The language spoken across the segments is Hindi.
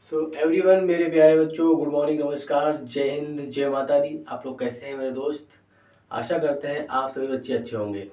एवरीवन, मेरे प्यारे बच्चों, गुड मॉर्निंग, नमस्कार, जय हिंद, जय माता दी। आप लोग कैसे हैं मेरे दोस्त? आशा करते हैं आप सभी बच्चे अच्छे होंगे।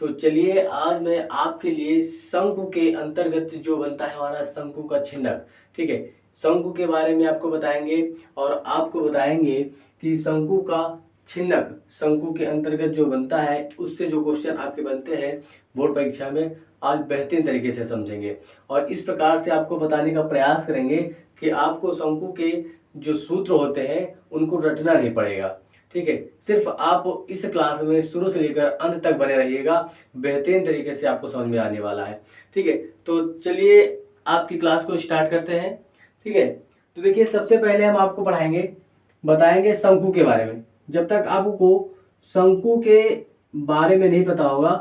तो चलिए, आज मैं आपके लिए शंकु के अंतर्गत जो बनता है हमारा शंकु का छिन्नक, ठीक है, शंकु के बारे में आपको बताएंगे और आपको बताएंगे कि शंकु का छिन्नक शंकु के अंतर्गत जो बनता है उससे जो क्वेश्चन आपके बनते हैं बोर्ड परीक्षा में, आज बेहतरीन तरीके से समझेंगे और इस प्रकार से आपको बताने का प्रयास करेंगे कि आपको शंकु के जो सूत्र होते हैं उनको रटना नहीं पड़ेगा। ठीक है, सिर्फ आप इस क्लास में शुरू से लेकर अंत तक बने रहिएगा, बेहतरीन तरीके से आपको समझ में आने वाला है। ठीक है, तो चलिए आपकी क्लास को स्टार्ट करते हैं। ठीक है, तो देखिए, सबसे पहले हम आपको पढ़ाएंगे, बताएंगे शंकु के बारे में। जब तक आपको शंकु के बारे में नहीं पता होगा,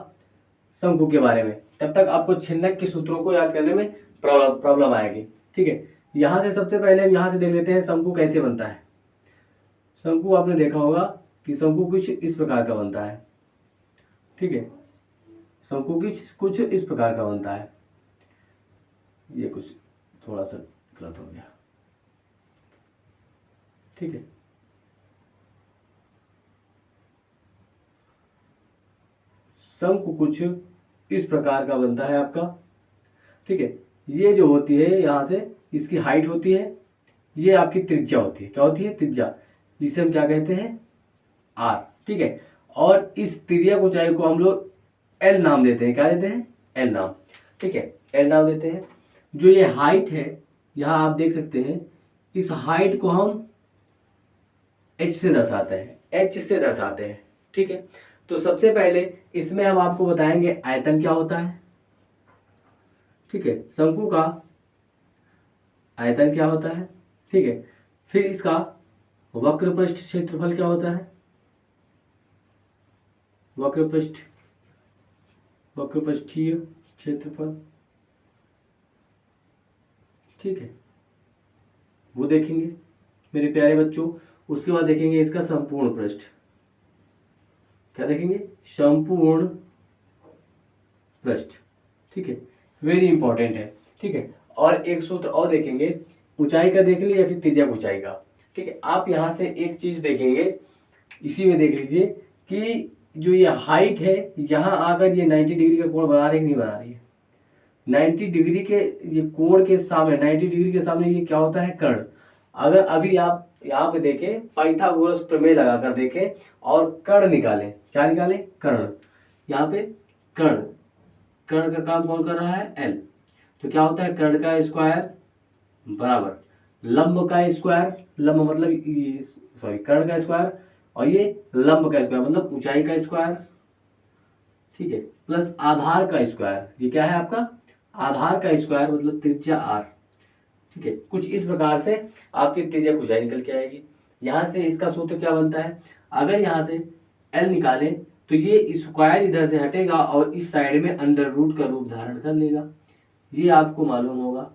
शंकु के बारे में, तब तक आपको छिन्नक के सूत्रों को याद करने में प्रॉब्लम आएगी। ठीक है, यहाँ से सबसे पहले हम यहाँ से देख लेते हैं शंकु कैसे बनता है। शंकु आपने देखा होगा कि शंकु कुछ इस प्रकार का बनता है। ठीक है, शंकु कुछ इस प्रकार का बनता है। ये कुछ थोड़ा सा गलत हो गया। ठीक है, शंकु कुछ इस प्रकार का बनता है आपका। ठीक है, ये जो होती है यहाँ से इसकी हाइट होती है, ये आपकी त्रिज्या होती है। क्या होती है? त्रिज्या। जिसे हम क्या कहते हैं? आर। ठीक है, और इस त्रिज्या ऊंचाई को हम लोग एल नाम देते हैं। क्या देते हैं? एल नाम। ठीक है, एल नाम देते हैं। जो ये हाइट है, यहाँ आप देख सकते हैं, इस हाइट को हम एच से दर्शाते हैं, एच से दर्शाते हैं। ठीक है, तो सबसे पहले इसमें हम आपको बताएंगे आयतन क्या होता है। ठीक है, शंकु का आयतन क्या होता है। ठीक है, फिर इसका वक्र पृष्ठ क्षेत्रफल क्या होता है। वक्र पृष्ठीय क्षेत्रफल। ठीक है, वो देखेंगे मेरे प्यारे बच्चों। उसके बाद देखेंगे इसका संपूर्ण पृष्ठ। क्या देखेंगे? संपूर्ण पृष्ठ। ठीक है, वेरी इंपॉर्टेंट है। ठीक है, और एक सूत्र और देखेंगे, ऊंचाई का देख लीजिए या फिर त्रिज्या ऊंचाई का। ठीक है, आप यहाँ से एक चीज देखेंगे, इसी में देख लीजिए कि जो ये हाइट है, यहाँ आकर ये 90 डिग्री का कोण बना रही है कि नहीं बना रही है। 90 डिग्री के ये कोण के सामने, 90 डिग्री के सामने ये क्या होता है? कर्ण। अगर अभी आप यहाँ पे देखें, पाइथागोरस प्रमेय लगाकर देखें और कर्ण निकालें। क्या निकालें? कर्ण। यहाँ पे कर्ण, कर्ण का काम कौन कर रहा है? एल। तो क्या होता है? कर्ण का स्क्वायर बराबर लंब का स्क्वायर, लंब मतलब ये, सॉरी, कर्ण का स्क्वायर, और ये लंब का स्क्वायर मतलब ऊंचाई का स्क्वायर। ठीक है, प्लस आधार का स्क्वायर। ये क्या है आपका? आधार का स्क्वायर मतलब त्रिज्या आर। ठीक है, कुछ इस प्रकार से आपकी त्रिज्या ऊंचाई निकल के आएगी। यहाँ से इसका सूत्र क्या बनता है? अगर यहाँ से एल निकालें तो ये स्क्वायर इधर से हटेगा और इस साइड में अंडर रूट का रूप धारण कर लेगा। ये आपको मालूम होगा।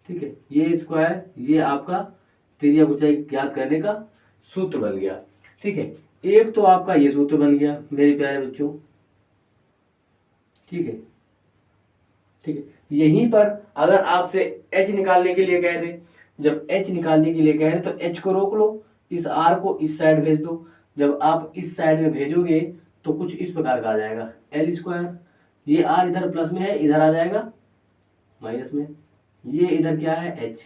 ठीक है, ये स्क्वायर, ये आपका त्रिज्या ऊंचाई ज्ञात करने का सूत्र बन गया। ठीक है, एक तो आपका ये सूत्र बन गया मेरे प्यारे बच्चों। ठीक है, ठीक है, यहीं पर अगर आपसे h निकालने के लिए कह दे, जब h निकालने के लिए कह दे तो h को रोक लो, इस r को इस साइड भेज दो। जब आप इस साइड में भेजोगे तो कुछ इस प्रकार का आ जाएगा एल स्क्वायर। ये r इधर प्लस में है, इधर आ जाएगा माइनस में। ये इधर क्या है? h।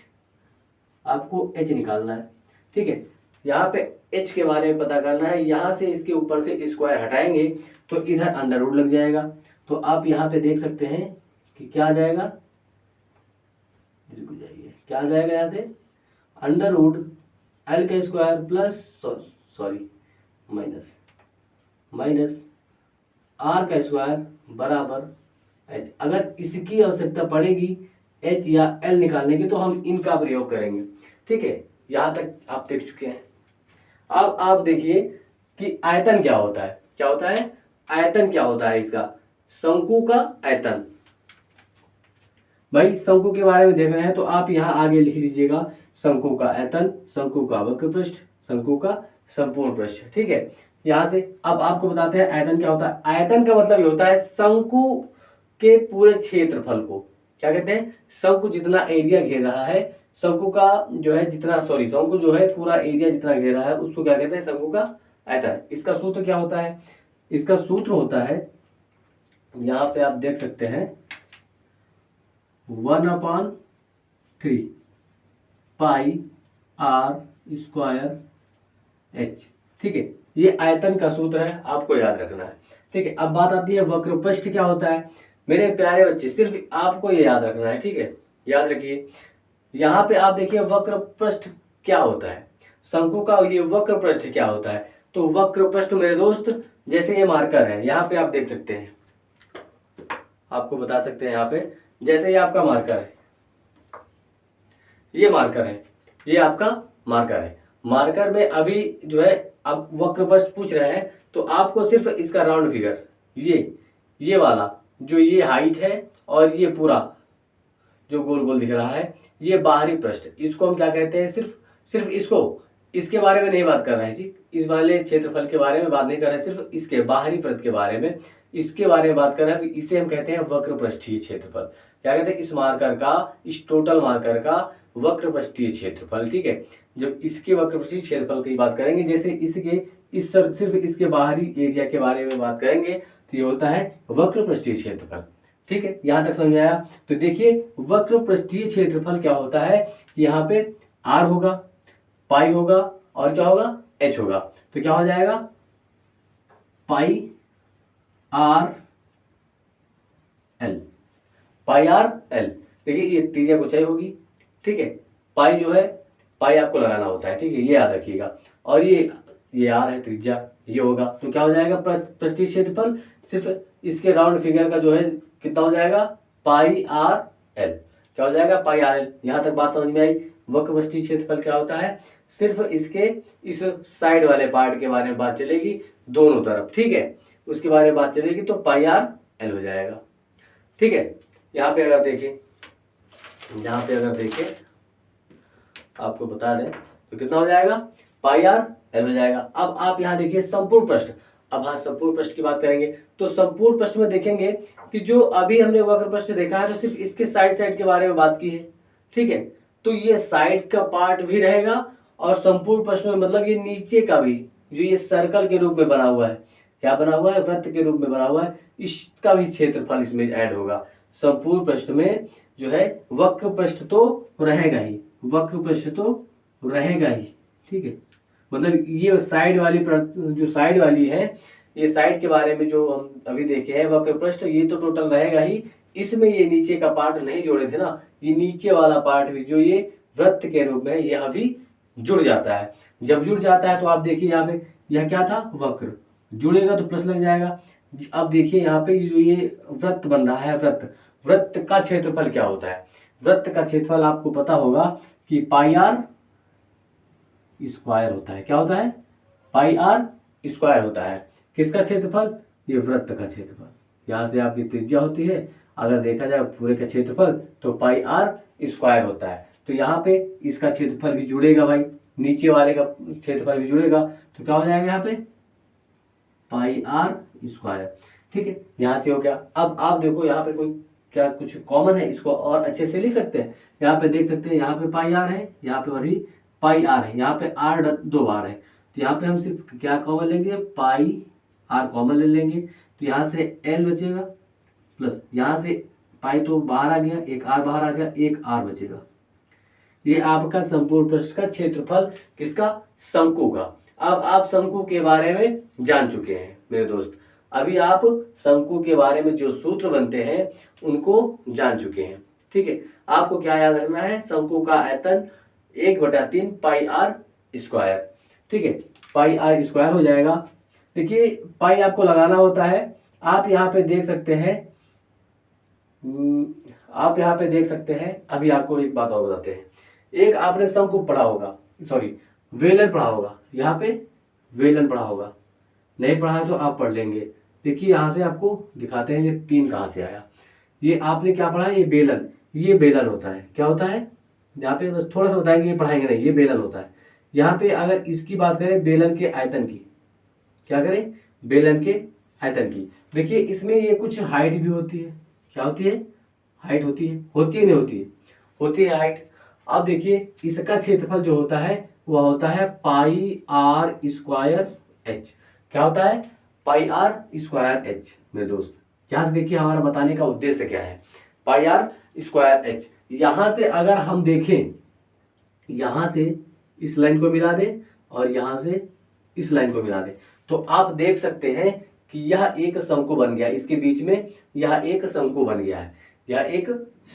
आपको h निकालना है। ठीक है, यहाँ पे h के बारे में पता करना है। यहाँ से इसके ऊपर से स्क्वायर हटाएंगे तो इधर अंडर रूट लग जाएगा। तो आप यहाँ पे देख सकते हैं कि क्या आ जाएगा? क्या आ जाएगा? यहाँ से अंडर रूट एल का square plus, sorry, minus R का स्क्वायर बराबर एच। अगर इसकी आवश्यकता पड़ेगी एच या एल निकालने की तो हम इनका प्रयोग करेंगे। ठीक है, यहाँ तक आप देख चुके हैं। अब आप देखिए कि आयतन क्या होता है। क्या होता है? आयतन क्या होता है इसका? शंकु का आयतन। भाई, शंकु के बारे में देख रहे हैं तो आप यहाँ आगे लिख लीजिएगा शंकु का आयतन, शंकु का वक्र पृष्ठ, शंकु का संपूर्ण पृष्ठ। ठीक है, यहाँ से अब आपको बताते हैं आयतन क्या होता है। आयतन का मतलब ये होता है शंकु के पूरे क्षेत्रफल को। क्या कहते हैं? शंकु जितना एरिया घेर रहा है, शंकु का जो है जितना शंकु जो है पूरा एरिया जितना घेरा है उसको क्या कहते हैं, शंकु का आयतन। इसका सूत्र क्या होता है, इसका सूत्र होता है, यहाँ पे आप देख सकते हैं 1/3 पाई आर स्क्वायर एच। ठीक है, ये आयतन का सूत्र है, आपको याद रखना है। ठीक है, अब बात आती है वक्रपृष्ठ क्या होता है। मेरे प्यारे बच्चे सिर्फ आपको ये याद रखना है, ठीक है, याद रखिए। यहाँ पे आप देखिए वक्रपृष्ठ क्या होता है, शंकु का ये वक्रपृष्ठ क्या होता है। तो वक्रपृष्ठ मेरे दोस्त जैसे ये मार्कर है, यहाँ पे आप देख सकते हैं, आपको बता सकते हैं यहाँ पे, जैसे ये आपका मार्कर है, ये मार्कर है, ये आपका मार्कर है। मार्कर में अभी जो है आप वक्रपृष्ठ पूछ रहे हैं, तो आपको सिर्फ इसका राउंड फिगर, ये वाला जो ये हाइट है और ये पूरा जो गोल गोल दिख रहा है, ये बाहरी पृष्ठ, इसको हम क्या कहते हैं, सिर्फ इसको, इसके बारे में नहीं बात कर रहे हैं जी, इस वाले क्षेत्रफल के बारे में बात नहीं कर रहे हैं, सिर्फ इसके बाहरी पृष्ठ के बारे में, इसके बारे में बात कर रहे हैं। तो इसे हम कहते हैं वक्रपृष्ठीय क्षेत्रफल। क्या कहते हैं, इस मार्कर का, इस टोटल मार्कर का वक्रपृष्ठीय क्षेत्रफल। ठीक है, जब इसके वक्रपृष्ठीय क्षेत्रफल की बात करेंगे, जैसे इसके सिर्फ इसके बाहरी एरिया के बारे में बात करेंगे, तो ये होता है वक्रपृष्ठीय क्षेत्रफल। ठीक है, यहां तक समझ आया। तो देखिए वक्रपृष्ठीय क्षेत्रफल क्या होता है, यहाँ पे आर होगा, पाई होगा और क्या होगा, एच होगा। तो क्या हो जाएगा, पाई आर एल, पाई आर एल। देखिए ये त्रिज्या ऊंचाई होगी। ठीक है, पाई जो है, पाई आपको लगाना होता है, ठीक है, ये याद रखिएगा। और ये आर है त्रिज्या, ये होगा। तो क्या हो जाएगा, पृष्ठीय क्षेत्रफल सिर्फ इसके राउंड फिगर का जो है कितना हो जाएगा, पाई आर एल। क्या हो जाएगा, पाई आर एल। यहां तक बात समझ में आई। वक्रपृष्ठीय क्षेत्रफल क्या होता है, सिर्फ इसके इस साइड वाले पार्ट के बारे में बात चलेगी, दोनों तरफ। ठीक है, उसके बारे में बात चलेगी, तो पाई आर एल हो जाएगा। ठीक है, यहाँ पे अगर देखें, आपको बता दें तो कितना हो जाएगा, पाई आर एल हो जाएगा। अब आप यहाँ देखिए संपूर्ण पृष्ठ। अब हाँ, संपूर्ण पृष्ठ की बात करेंगे, तो संपूर्ण पृष्ठ में देखेंगे कि जो अभी हमने वक्र पृष्ठ देखा है, तो सिर्फ इसके साइड के बारे में बात की है। ठीक है, तो ये साइड का पार्ट भी रहेगा, और संपूर्ण पृष्ठ में मतलब ये नीचे का भी, जो ये सर्कल के रूप में बना हुआ है, क्या बना हुआ है, वृत्त के रूप में बना हुआ है, इसका भी क्षेत्रफल इसमें ऐड होगा। संपूर्ण पृष्ठ में जो है वक्र पृष्ठ तो रहेगा ही, वक्र पृष्ठ तो रहेगा ही। ठीक है, मतलब ये साइड वाली जो साइड वाली है, ये साइड के बारे में जो हम अभी देखे हैं वक्र पृष्ठ, ये तो टोटल रहेगा ही। इसमें ये नीचे का पार्ट नहीं जोड़े थे ना, ये नीचे वाला पार्ट भी जो ये वृत्त के रूप में, यह भी जुड़ जाता है। जब जुड़ जाता है तो आप देखिए यहाँ पे, यह क्या था, वक्र, जुड़ेगा तो प्लस लग जाएगा। अब देखिए यहाँ पे जो ये वृत्त बन रहा है, वृत्त का क्षेत्रफल क्या होता है, वृत्त का क्षेत्रफल आपको पता होगा कि पाई आर स्क्वायर होता है। क्या होता है, पाई आर स्क्वायर होता है। किसका क्षेत्रफल, ये वृत्त का क्षेत्रफल। यहाँ से आपकी त्रिज्या होती है, अगर देखा जाए पूरे का क्षेत्रफल, तो पाई आर स्क्वायर होता है। तो यहाँ पे इसका क्षेत्रफल भी जुड़ेगा भाई, नीचे वाले का क्षेत्रफल भी जुड़ेगा, तो क्या हो जाएगा यहाँ पे, पाई आर स्क्वायर। ठीक है, यहाँ से हो गया। अब आप देखो यहाँ पे कोई क्या कुछ कॉमन है, इसको और अच्छे से लिख सकते हैं। यहाँ पे देख सकते हैं, यहाँ पे पाई आर है, यहाँ पे वही पाई आर है, यहाँ पे आर 2 बार है, तो यहाँ पे हम सिर्फ क्या कॉमन लेंगे, पाई आर कॉमन ले लेंगे, तो यहाँ से एल बचेगा, प्लस यहाँ से पाई तो बाहर आ गया, एक आर बाहर आ गया, एक आर बचेगा। ये आपका संपूर्ण पृष्ठ का क्षेत्रफल, किसका, शंकु का। अब आप शंकु के बारे में जान चुके हैं मेरे दोस्त। अभी आप शंकु के बारे में जो सूत्र बनते हैं उनको जान चुके हैं। ठीक है, आपको क्या याद रखना है, शंकु का आयतन 1/3 पाई आर स्क्वायर। ठीक है, पाई आर स्क्वायर हो जाएगा। देखिए पाई आपको लगाना होता है। आप यहाँ पे देख सकते हैं, अभी आपको एक बात और बताते हैं। एक आपने शंकु पढ़ा होगा, वेलन पढ़ा होगा, यहाँ पे वेलन पढ़ा होगा, नहीं पढ़ा है तो आप पढ़ लेंगे। देखिए यहाँ से आपको दिखाते हैं ये 3 कहाँ से आया। ये आपने क्या पढ़ा है, ये बेलन होता है। क्या होता है, यहाँ पे बस थोड़ा सा बताएंगे, ये पढ़ाएंगे नहीं, ये बेलन होता है। यहाँ पे अगर इसकी बात करें बेलन के आयतन की, क्या करें, बेलन के आयतन की, देखिए इसमें ये कुछ हाइट भी होती है। क्या होती है, हाइट होती है, नहीं होती है, होती है हाइट। अब देखिए इसका क्षेत्रफल जो होता है वह होता है पाई आर स्क्वायर एच। क्या होता है? पाई आर स्क्वायर एच। मेरे दोस्त यहाँ से देखिए हमारा बताने का उद्देश्य क्या है। पाई आर स्क्वायर एच, यहां से अगर हम देखें, यहां से इस लाइन को मिला दें और यहां से इस लाइन को मिला दें, तो आप देख सकते हैं कि यह एक शंकु बन गया। इसके बीच में यह एक शंकु बन गया है, यह एक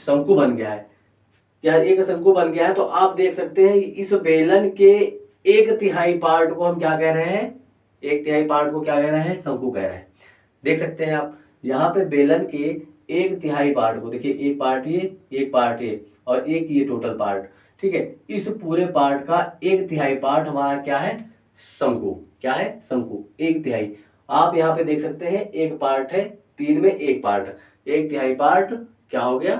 शंकु बन गया है, यह एक शंकु बन गया है। तो आप देख सकते हैं इस बेलन के 1/3 पार्ट को हम क्या कह रहे हैं? 1/3 पार्ट को क्या कह रहे हैं? शंकु कह रहे हैं। देख सकते हैं आप यहाँ पे बेलन के 1/3 पार्ट को देखिए, एक पार्ट ये, एक पार्ट ये और एक ये टोटल पार्ट, ठीक है। इस पूरे पार्ट का 1/3 पार्ट हमारा क्या है? शंकु। क्या है? शंकु। 1/3 आप यहाँ पे देख सकते हैं, एक पार्ट है, 3 में एक पार्ट, 1/3 पार्ट क्या हो गया?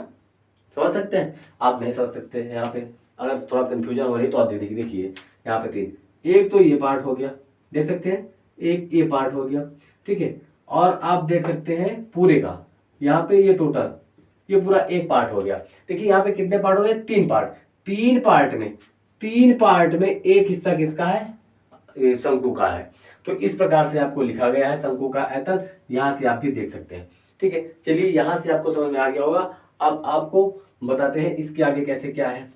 समझ सकते हैं? आप नहीं समझ सकते हैं, यहाँ पे अगर थोड़ा कंफ्यूजन हो रही है तो आप देखिए यहाँ पे 3, एक तो ये पार्ट हो गया, देख सकते हैं, एक ये पार्ट हो गया, ठीक है। और आप देख सकते हैं पूरे का, यहाँ पे ये टोटल, ये पूरा एक पार्ट हो गया। देखिए यहाँ पे कितने पार्ट हो गए? 3 पार्ट। 3 पार्ट में एक हिस्सा किसका है? शंकु का है। तो इस प्रकार से आपको लिखा गया है शंकु का आयतन, यहाँ से आप भी देख सकते हैं, ठीक है। चलिए यहाँ से आपको समझ में आ गया होगा। अब आपको बताते हैं इसके आगे कैसे क्या है।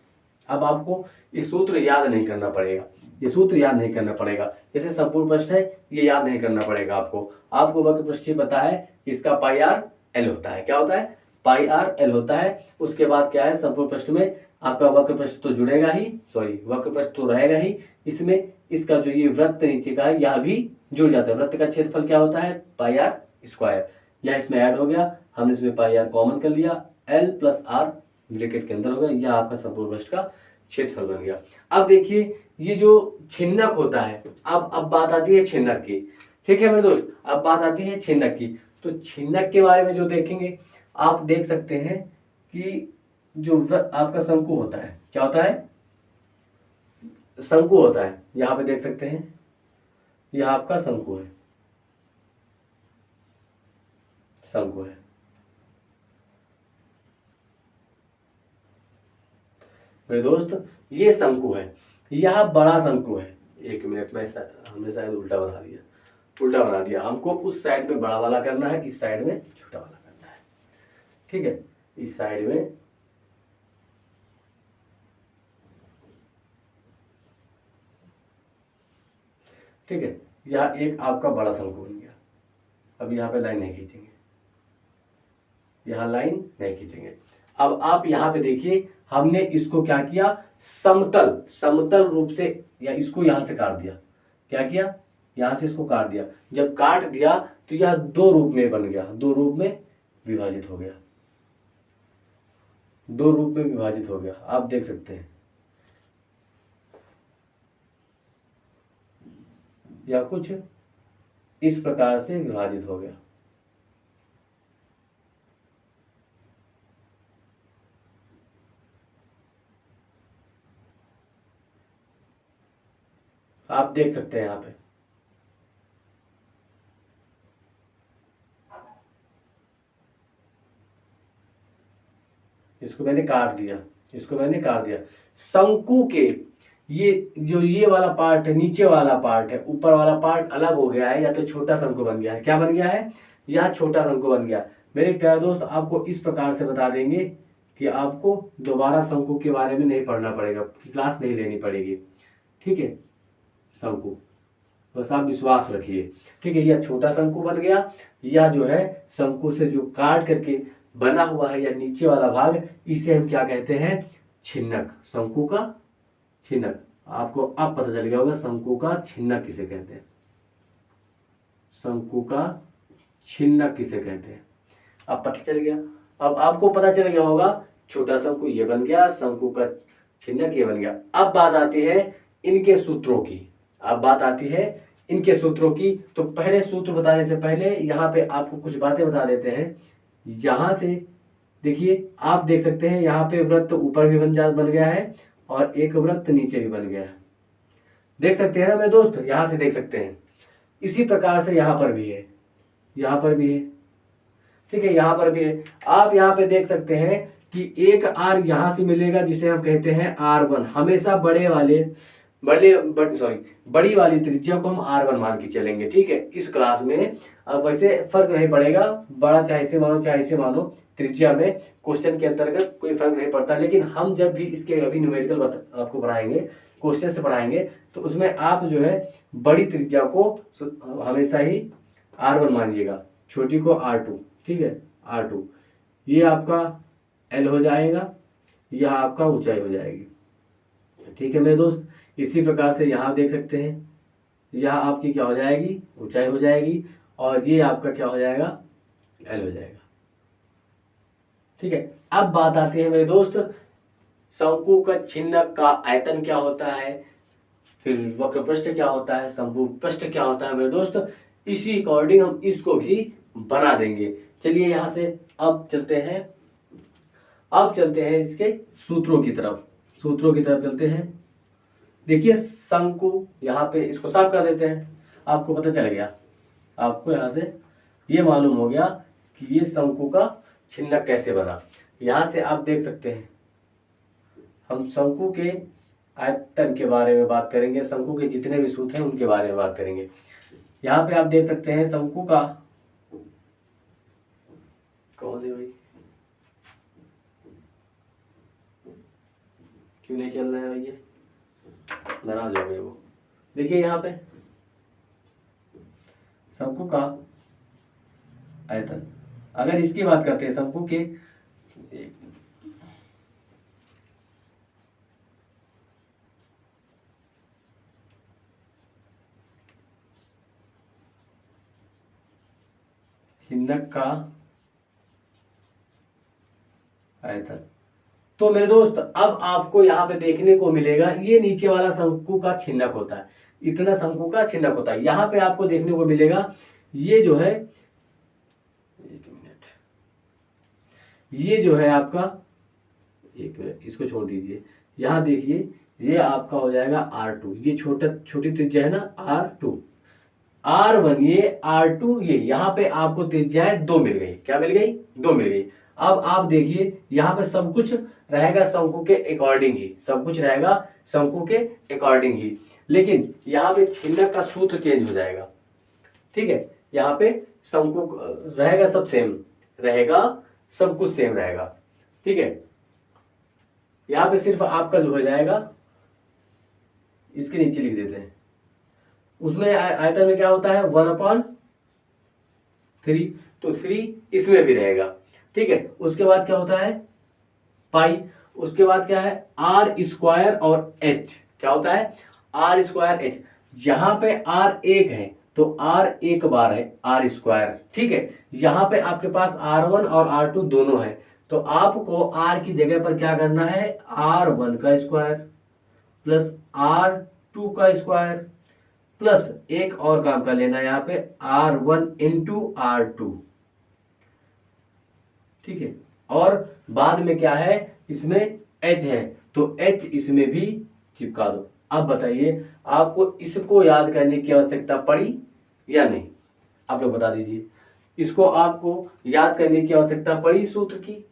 अब आपको ये सूत्र याद नहीं करना पड़ेगा, ये सूत्र याद नहीं करना पड़ेगा। जैसे संपूर्ण पृष्ठ है, ये याद नहीं करना पड़ेगा आपको वक्र पृष्ठ पता है कि इसका पाई आर एल होता है। क्या होता है? पाई आर एल होता है। उसके बाद क्या है? संपूर्ण पृष्ठ में आपका वक्र पृष्ठ तो जुड़ेगा ही, सॉरी वक्र पृष्ठ तो रहेगा ही, इसमें इसका जो ये वृत्त नीचे का है यह भी जुड़ जाता है। वृत्त का क्षेत्रफल क्या होता है? पाई आर स्क्वायर। यह इसमें ऐड हो गया, हमने इसमें पाई आर कॉमन कर लिया, एल प्लस आर ब्रैकेट के अंदर हो गया, यह आपका संपूर्ण पृष्ठ का क्षेत्रफल बन गया। अब देखिए ये जो छिन्नक होता है, अब बात आती है छिन्नक की, ठीक है मेरे दोस्त। अब बात आती है छिन्नक की। तो छिन्नक के बारे में जो देखेंगे, आप देख सकते हैं कि जो आपका शंकु होता है, क्या होता है? शंकु होता है। यहाँ पे देख सकते हैं, यह आपका शंकु है, शंकु है। मेरे दोस्त ये शंकु है, यह बड़ा शंकु है। एक मिनट में हमने शायद उल्टा बना दिया। हमको उस साइड में बड़ा वाला करना है, इस साइड में छोटा वाला करना है, ठीक है। इस साइड में ठीक है, यह एक आपका बड़ा शंकु बन गया। अब यहाँ पे लाइन नहीं खींचेंगे, यहाँ लाइन नहीं खींचेंगे। अब आप यहाँ पे देखिए, हमने इसको क्या किया? समतल रूप से, या इसको यहाँ से काट दिया। क्या किया? यहाँ से इसको काट दिया। जब काट दिया तो यह 2 रूप में बन गया, 2 रूप में विभाजित हो गया, 2 रूप में विभाजित हो गया। आप देख सकते हैं या कुछ इस प्रकार से विभाजित हो गया। आप देख सकते हैं यहाँ पे, इसको मैंने काट दिया। शंकु के ये वाला पार्ट है, नीचे वाला पार्ट है, ऊपर वाला पार्ट अलग हो गया है, या तो छोटा शंकु बन गया है। क्या बन गया है? यह छोटा शंकु बन गया। मेरे प्यारे दोस्त, आपको इस प्रकार से बता देंगे कि आपको दोबारा शंकु के बारे में नहीं पढ़ना पड़ेगा, क्लास नहीं लेनी पड़ेगी, ठीक है। शंकु बस आप विश्वास रखिए, ठीक है। यह छोटा शंकु बन गया। यह जो है शंकु से जो काट करके बना हुआ है, या नीचे वाला भाग, इसे हम क्या कहते हैं? छिन्नक। शंकु का छिन्नक। आपको अब पता चल गया होगा शंकु का छिन्नक किसे कहते हैं, शंकु का छिन्नक किसे कहते हैं। अब पता चल गया। अब आपको पता चल गया होगा छोटा शंकु ये बन गया, शंकु का छिन्नक ये बन गया। अब बात आती है इनके सूत्रों की। तो पहले सूत्र बताने से पहले यहाँ पे आपको कुछ बातें बता देते हैं। यहाँ से देखिए, आप देख सकते हैं यहाँ पे वृत्त ऊपर भी बन गया है और एक वृत्त नीचे भी बन गया है। देख सकते हैं ना मेरे दोस्त, यहाँ से देख सकते हैं। इसी प्रकार से यहाँ पर भी है, ठीक है, यहाँ पर भी है। आप यहाँ पे देख सकते हैं कि एक आर यहां से मिलेगा जिसे हम कहते हैं R1। हमेशा बड़ी वाली त्रिज्या को हम R1 मान के चलेंगे, ठीक है, इस क्लास में। अब वैसे फर्क नहीं पड़ेगा, बड़ा चाहे से मानो चाहे से मानो, त्रिज्या में क्वेश्चन के अंतर्गत कोई फर्क नहीं पड़ता। लेकिन हम जब भी इसके अभी न्यूमेरिकल आपको पढ़ाएंगे, क्वेश्चन से पढ़ाएंगे, तो उसमें आप जो है बड़ी त्रिज्या को हमेशा ही R1 मानिएगा, छोटी को R2, ठीक है, R2। ये आपका L हो जाएगा, यह आपका ऊंचाई हो जाएगी, ठीक है मेरे दोस्त। इसी प्रकार से यहाँ देख सकते हैं, यह आपकी क्या हो जाएगी, ऊंचाई हो जाएगी, और ये आपका क्या हो जाएगा, L हो जाएगा, ठीक है। अब बात आती है मेरे दोस्त, शंकु का छिन्नक का आयतन क्या होता है, फिर वक्र पृष्ठ क्या होता है, शंकु पृष्ठ क्या होता है मेरे दोस्त। इसी अकॉर्डिंग हम इसको भी बना देंगे। चलिए यहाँ से अब चलते हैं इसके सूत्रों की तरफ चलते हैं। देखिए शंकु, यहाँ पे इसको साफ कर देते हैं। आपको पता चल गया, आपको यहाँ से ये मालूम हो गया कि ये शंकु का छिन्नक कैसे बना। यहाँ से आप देख सकते हैं, हम शंकु के आयतन के बारे में बात करेंगे, शंकु के जितने भी सूत्र हैं उनके बारे में बात करेंगे। यहाँ पे आप देख सकते हैं शंकु का, कौन है भाई, क्यों नहीं चल रहा है भाई, ये नाराज हो गए वो। देखिए यहाँ पे शंकु का आयतन, अगर इसकी बात करते हैं शंकु के, छिन्नक का आयतन, तो मेरे दोस्त अब आपको यहाँ पे देखने को मिलेगा, ये नीचे वाला शंकु का छिन्नक होता है, इतना शंकु का छिन्नक होता है। यहाँ पे आपको देखने को मिलेगा ये जो है, एक मिनट, ये जो है आपका, एक मिनट इसको छोड़ दीजिए, यहाँ देखिए ये आपका हो जाएगा R2, ये छोटी त्रिज्या है ना R2, R1 ये R2, ये यहाँ पे आपको त्रिज्याएं 2 मिल गई। क्या मिल गई, 2 मिल गई। अब आप देखिए यहाँ पे सब कुछ रहेगा शंकु के अकॉर्डिंग ही, सब कुछ रहेगा शंकु के अकॉर्डिंग ही, लेकिन यहाँ पे छिन्नक का सूत्र चेंज हो जाएगा, ठीक है। यहाँ पे शंकु रहेगा, सब सेम रहेगा, सब कुछ सेम रहेगा, ठीक है। यहाँ पे सिर्फ आपका जो हो जाएगा, इसके नीचे लिख देते हैं, उसमें आयतन में क्या होता है 1/3, तो 3 इसमें भी रहेगा, ठीक है। उसके बाद क्या होता है पाई, उसके बाद क्या है R² और H, क्या होता है R²H। यहाँ पे R 1 है तो R 1 बार है R², ठीक है। यहाँ पे आपके पास R1 और R2 दोनों है, तो आपको R की जगह पर क्या करना है, R1 का स्क्वायर प्लस R2 का स्क्वायर प्लस एक और काम कर लेना यहाँ पे R1 इंटू R2, ठीक है। और बाद में क्या है, इसमें H है तो H इसमें भी चिपका दो। अब बताइए आपको इसको याद करने की आवश्यकता पड़ी या नहीं, आप लोग बता दीजिए। इसको आपको याद करने की आवश्यकता पड़ी सूत्र की,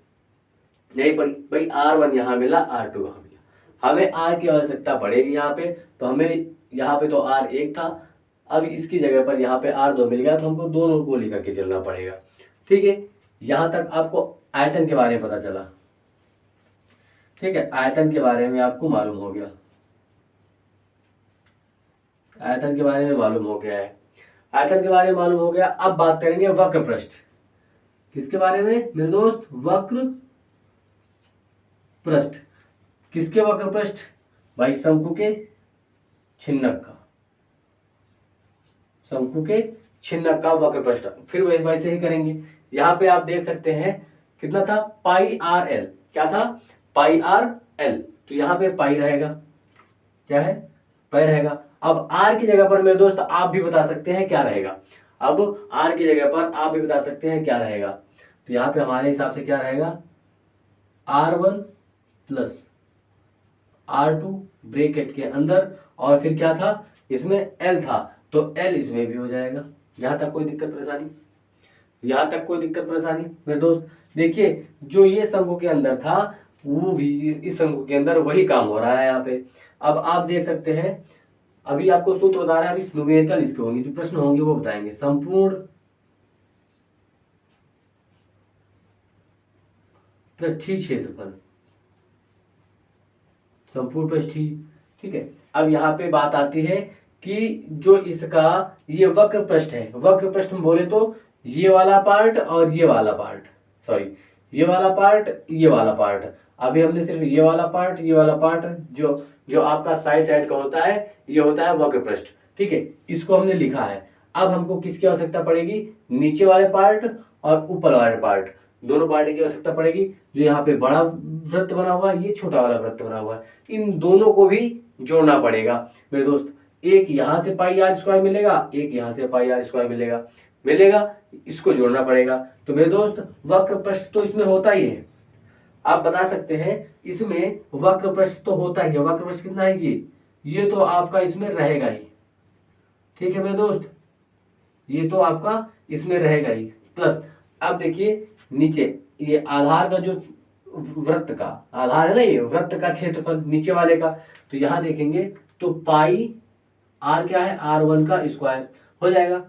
नहीं पड़ी भाई। R1 यहाँ मिला, R2 यहाँ मिला, हमें R की आवश्यकता पड़ेगी यहाँ पे, तो हमें यहाँ पे तो R1 था, अब इसकी जगह पर यहाँ पे R2 मिल गया, तो हमको दोनों को लेकर के चलना पड़ेगा, ठीक है। यहाँ तक आपको आयतन के बारे में पता चला, ठीक है, आयतन के बारे में आपको मालूम हो गया, आयतन के बारे में मालूम हो गया है, आयतन के बारे में मालूम हो गया। अब बात करेंगे वक्र पृष्ठ, किसके बारे में मेरे दोस्त, वक्र पृष्ठ। किसके वक्र पृष्ठ भाई, शंकु के छिन्नक का, शंकु के छिन्नक का वक्र पृष्ठ। फिर वैसे ही करेंगे। यहाँ पे आप देख सकते हैं कितना था, पाई आर एल, क्या था पाई आर एल, तो यहाँ पे पाई रहेगा, क्या है पाई रहेगा। अब आर की जगह पर मेरे दोस्त आप भी बता सकते हैं क्या रहेगा, अब आर की जगह पर आप भी बता सकते हैं क्या रहेगा, तो यहाँ पे हमारे हिसाब से क्या रहेगा R1 प्लस R2 ब्रैकेट के अंदर, और फिर क्या था इसमें L था तो L इसमें भी हो जाएगा। यहाँ तक कोई दिक्कत परेशानी, यहाँ तक कोई दिक्कत परेशानी मेरे दोस्त? देखिए जो ये शंकु के अंदर था वो भी इस शंकु के अंदर वही काम हो रहा है यहाँ पे। अब आप देख सकते हैं, अभी आपको सूत्र बता रहे हैं, अभी न्यूमेरिकल इसके होंगे, जो प्रश्न होंगे वो बताएंगे। संपूर्ण पृष्ठीय क्षेत्रफल, संपूर्ण पृष्ठीय, ठीक है। अब यहाँ पे बात आती है कि जो इसका ये वक्र पृष्ठ है, वक्र पृष्ठ में बोले तो ये वाला पार्ट और ये वाला पार्ट, सॉरी ये वाला पार्ट, ये वाला पार्ट। अभी हमने सिर्फ ये वाला पार्ट, ये वाला पार्ट जो जो आपका साइड साइड का होता है, ये होता है वक्र पृष्ठ, ठीक है। इसको हमने लिखा है। अब हमको किसकी आवश्यकता पड़ेगी? नीचे वाले पार्ट और ऊपर वाले पार्ट, दोनों पार्ट की आवश्यकता पड़ेगी। जो यहाँ पे बड़ा वृत्त बना हुआ है, ये छोटा वाला वृत्त बना हुआ है, इन दोनों को भी जोड़ना पड़ेगा मेरे दोस्त। एक यहाँ से पाई आर स्क्वायर मिलेगा, एक यहाँ से पाई आर स्क्वायर मिलेगा, इसको जोड़ना पड़ेगा। तो मेरे दोस्त वक्र पृष्ठ तो इसमें होता ही है, आप बता सकते हैं इसमें वक्र पृष्ठ तो होता ही है। वक्र पृष्ठ कितना है? ये तो आपका इसमें रहेगा ही, ठीक है मेरे दोस्त, ये तो आपका इसमें रहेगा ही। प्लस अब देखिए नीचे ये आधार का जो वृत्त का आधार है ना, ये वृत्त का क्षेत्रफल नीचे वाले का, तो यहां देखेंगे तो पाई आर क्या है? R1 का स्क्वायर हो जाएगा।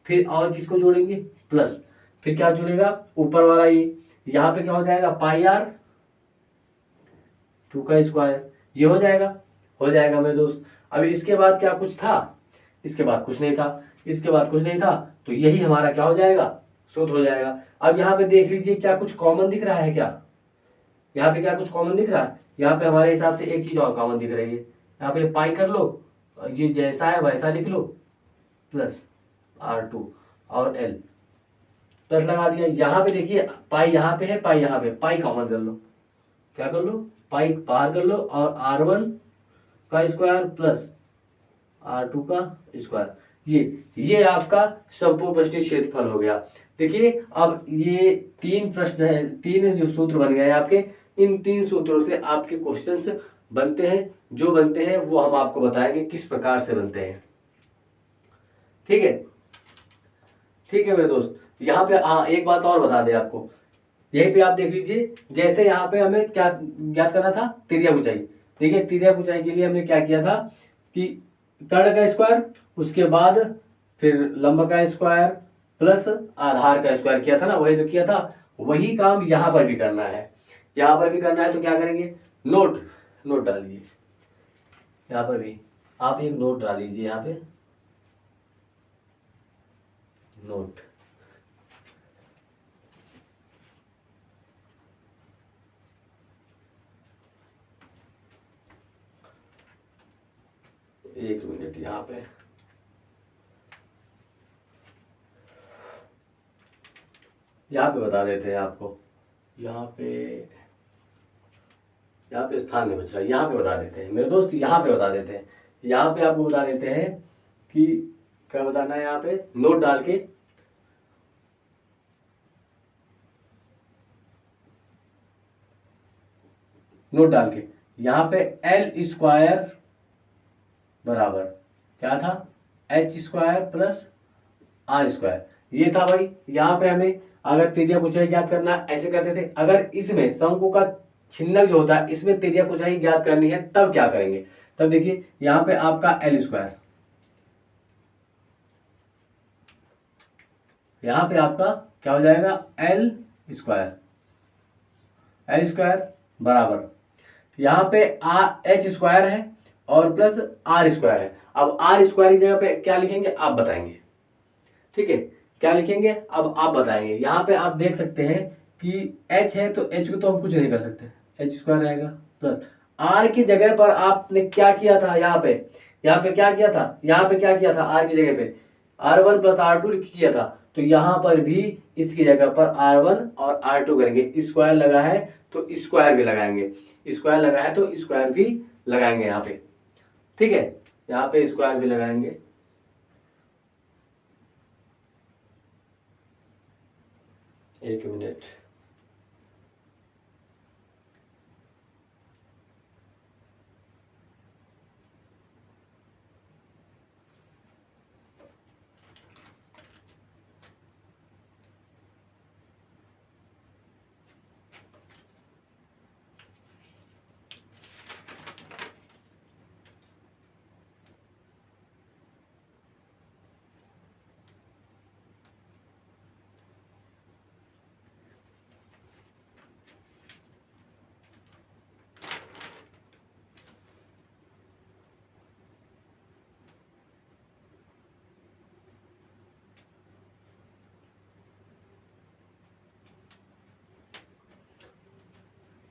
फिर और किसको जोड़ेंगे? प्लस, फिर क्या जुड़ेगा? ऊपर वाला ये, यहाँ पे क्या हो जाएगा? पाई R2 का स्क्वायर, ये हो जाएगा मेरे दोस्त। अभी इसके बाद क्या कुछ था? इसके बाद कुछ नहीं था, इसके बाद कुछ नहीं था, तो यही हमारा क्या हो जाएगा? सूत्र हो जाएगा। अब यहाँ पे देख लीजिए क्या कुछ कॉमन दिख रहा है क्या? यहाँ पे क्या कुछ कॉमन दिख रहा है? यहाँ पे हमारे हिसाब से एक चीज और कॉमन दिख रही है, यहाँ पे पाई कर लो, ये जैसा है वैसा लिख लो, प्लस R2 और L प्लस लगा दिया। यहाँ पे देखिए पाई यहाँ पे है, पाई यहाँ पे, पाई कॉमन कर लो, क्या कर लो? पाई बाहर कर लो, और R1 का स्क्वायर प्लस R2 का स्क्वायर, ये आपका संपूर्ण पृष्ठीय क्षेत्रफल हो गया। देखिए अब ये तीन प्रश्न है, तीन जो सूत्र बन गए आपके, इन तीन सूत्रों से आपके क्वेश्चंस बनते हैं। जो बनते हैं वो हम आपको बताएंगे किस प्रकार से बनते हैं, ठीक है। ठीक है मेरे दोस्त, यहाँ पे हाँ एक बात और बता दें आपको, यहीं पे आप देख लीजिए, जैसे यहाँ पे हमें क्या ज्ञात करना था? त्रिज्या ऊंचाई। देखिए त्रिज्या ऊंचाई के लिए हमने क्या किया था कि कर्ण का स्क्वायर, उसके बाद फिर लंब का स्क्वायर प्लस आधार का स्क्वायर किया था ना, वही जो किया था, वही काम यहाँ पर भी करना है। यहाँ पर भी करना है तो क्या करेंगे? नोट नोट डाल लीजिए, यहाँ पर भी आप एक नोट डाल लीजिए, यहाँ पे नोट। एक मिनट, यहाँ पे बता देते हैं आपको, यहाँ पे स्थान नहीं बच रहा, यहाँ पे बता देते हैं मेरे दोस्त, यहाँ पे बता देते हैं, यहाँ पे आपको बता देते हैं कि क्या बताना है। यहाँ पे नोट डाल के यहाँ पे L स्क्वायर बराबर क्या था? H square plus R square, ये था भाई। यहाँ पे हमें अगर त्रिज्या ऊंचाई ज्ञात करना ऐसे करते थे, अगर इसमें शंकु का छिन्नक जो होता है इसमें त्रिज्या ऊंचाई ज्ञात करनी है तब क्या करेंगे? तब देखिए यहाँ पे आपका L स्क्वायर, यहाँ पे आपका क्या हो जाएगा? L स्क्वायर बराबर, यहाँ पे H स्क्वायर है और प्लस R स्क्वायर है। अब R स्क्वायर की जगह पे क्या लिखेंगे आप बताएंगे, ठीक है, क्या लिखेंगे अब आप बताएंगे। यहाँ पे आप देख सकते हैं कि H है तो H को तो हम कुछ नहीं कर सकते, H स्क्वायर रहेगा, प्लस R की जगह पर आपने क्या किया था? यहाँ पे क्या किया था? यहाँ पे क्या किया था? R की जगह पे R1 प्लस R2 किया था, तो यहाँ पर भी इसकी जगह पर R1 और R2 करेंगे। स्क्वायर लगा है तो स्क्वायर भी लगाएंगे, स्क्वायर लगा है तो स्क्वायर भी लगाएंगे यहाँ पे, ठीक है, यहाँ पे स्क्वायर भी लगाएंगे। एक मिनट,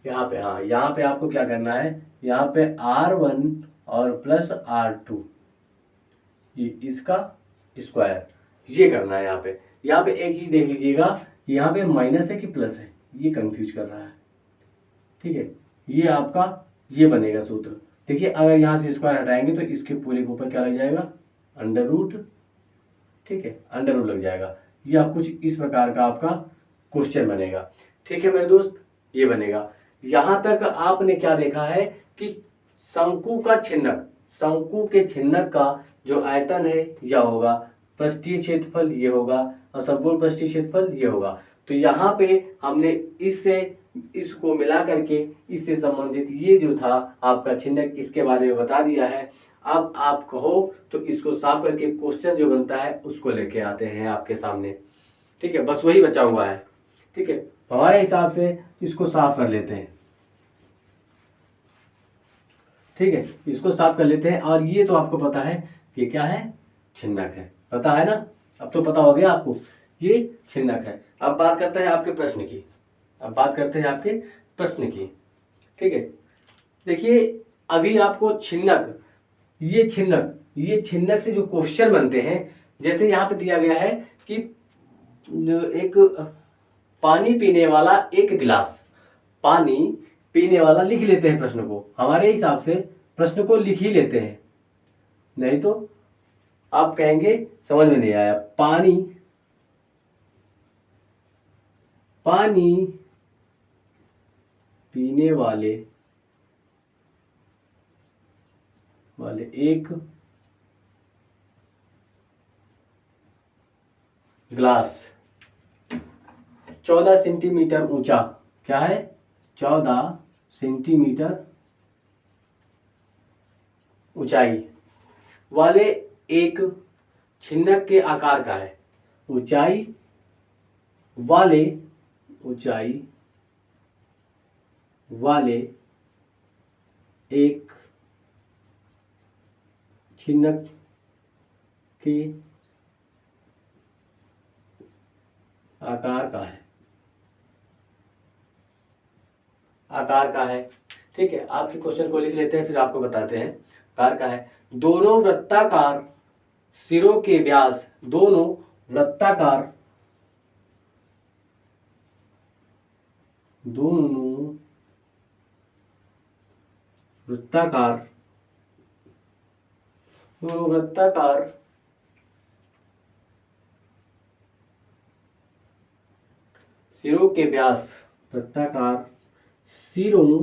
यहाँ पे, हाँ यहाँ पे आपको क्या करना है, यहाँ पे R1 और प्लस R2 ये इसका स्क्वायर, ये करना है। यहाँ पे एक चीज देख लीजिएगा कि यहाँ पे माइनस है कि प्लस है, ये कंफ्यूज कर रहा है। ठीक है, ये आपका ये बनेगा सूत्र। देखिए अगर यहाँ से स्क्वायर हटाएंगे तो इसके पूरे के ऊपर क्या लग जाएगा, अंडर रूट। ठीक है, अंडर रूट लग जाएगा। ये आप कुछ इस प्रकार का आपका क्वेश्चन बनेगा। ठीक है मेरे दोस्त, ये बनेगा। यहाँ तक आपने क्या देखा है कि शंकु का छिन्नक, शंकु के छिन्नक का जो आयतन है यह होगा, पृष्ठीय क्षेत्रफल ये होगा और संपूर्ण पृष्ठीय क्षेत्रफल ये होगा। तो यहाँ पे हमने इससे इसको मिला करके इससे संबंधित ये जो था आपका छिन्नक, इसके बारे में बता दिया है। अब आप कहो तो इसको साफ करके क्वेश्चन जो बनता है उसको लेके आते हैं आपके सामने। ठीक है, बस वही बचा हुआ है। ठीक है, हमारे हिसाब से इसको साफ कर लेते हैं। ठीक है, इसको साफ कर लेते हैं। और ये तो आपको पता है कि क्या है, छिन्नक है, पता है ना, अब तो पता हो गया आपको, ये छिन्नक है। अब बात करते हैं आपके प्रश्न की, अब बात करते हैं आपके प्रश्न की। ठीक है, देखिए अभी आपको छिन्नक, ये छिन्नक से जो क्वेश्चन बनते हैं, जैसे यहाँ पे दिया गया है कि एक पानी पीने वाला एक गिलास, पानी पीने वाला लिख लेते हैं प्रश्न को, हमारे हिसाब से प्रश्न को लिख ही लेते हैं, नहीं तो आप कहेंगे समझ में नहीं आया। पानी पीने वाले एक ग्लास 14 सेंटीमीटर ऊंचा, क्या है, 14 सेंटीमीटर ऊंचाई वाले एक छिन्नक के आकार का है। ऊंचाई वाले एक छिन्नक के आकार का है। ठीक है, आपके क्वेश्चन को लिख लेते हैं फिर आपको बताते हैं। आकार का है, दोनों वृत्ताकार सिरों के व्यास, दोनों वृत्ताकार सिरों के व्यास, वृत्ताकार सिरों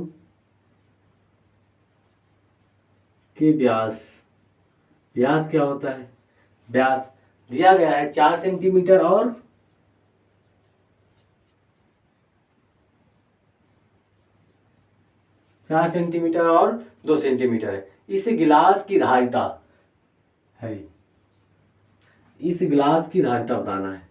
के व्यास, व्यास क्या होता है, व्यास दिया गया है 4 सेंटीमीटर और 4 सेंटीमीटर और 2 सेंटीमीटर है। इस गिलास की धारिता है, इस गिलास की धारिता बताना है।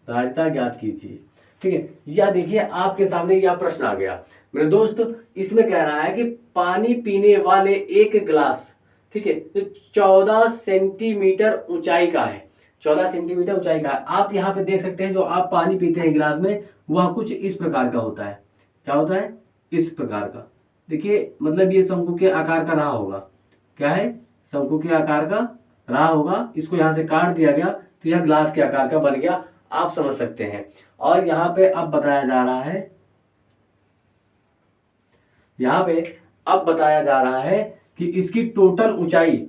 धारिता ज्ञात कीजिए। ठीक है, यह देखिए आपके सामने यह प्रश्न आ गया मेरे दोस्त। इसमें कह रहा है कि पानी पीने वाले एक गिलास, ठीक है, तो 14 सेंटीमीटर ऊंचाई का है, 14 सेंटीमीटर ऊंचाई का है। आप यहाँ पे देख सकते हैं जो आप पानी पीते हैं गिलास में, वह कुछ इस प्रकार का होता है। क्या होता है, इस प्रकार का। देखिए मतलब ये शंकु के आकार का रहा होगा, क्या है, शंकु के आकार का रहा होगा। इसको यहाँ से काट दिया गया तो यह ग्लास के आकार का बन गया, आप समझ सकते हैं। और यहाँ पे अब बताया जा रहा है, यहाँ पे अब बताया जा रहा है कि इसकी टोटल ऊंचाई,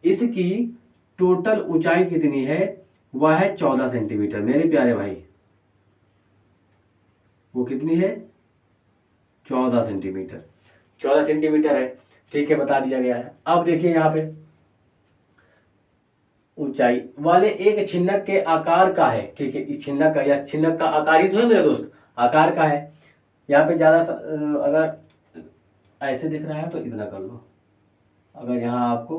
इसकी टोटल ऊंचाई कितनी है, वह है 14 सेंटीमीटर। मेरे प्यारे भाई वो कितनी है, 14 सेंटीमीटर, 14 सेंटीमीटर है। ठीक है, बता दिया गया है। अब देखिए यहाँ पे ऊंचाई वाले एक छिन्नक के आकार का है। ठीक है, इस छिन्नक का, या छिन्नक का आकार ही तो है मेरे दोस्त, आकार का है। यहाँ पे ज्यादा अगर ऐसे दिख रहा है तो इतना कर लो, अगर यहाँ आपको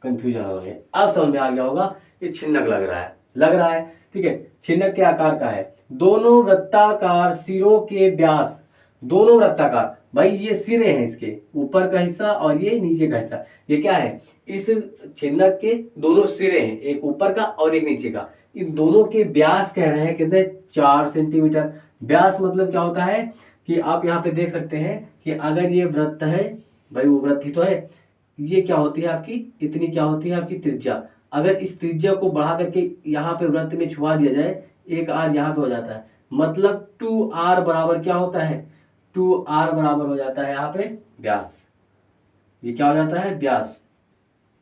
कंफ्यूजन हो रही है। अब समझ में आ गया होगा, ये छिन्नक लग रहा है। ठीक है, छिन्नक के आकार का है। दोनों वृत्ताकार सिरों के व्यास, दोनों वृत्ताकार, भाई ये सिरे हैं इसके, ऊपर का हिस्सा और ये नीचे का हिस्सा, ये क्या है, इस छिन्नक के दोनों सिरे हैं, एक ऊपर का और एक नीचे का, इन दोनों के व्यास कह रहे हैं कितने, 4 सेंटीमीटर। व्यास मतलब क्या होता है कि आप यहाँ पे देख सकते हैं कि अगर ये वृत्त है, भाई वो वृत्त ही तो है, ये क्या होती है आपकी, इतनी क्या होती है आपकी त्रिज्या। अगर इस त्रिज्या को बढ़ा करके यहाँ पे वृत्त में छुआ दिया जाए, एक आर यहाँ पे हो जाता है, मतलब 2r बराबर क्या होता है, 2r बराबर हो जाता है यहाँ पे व्यास। ये क्या हो जाता है, व्यास,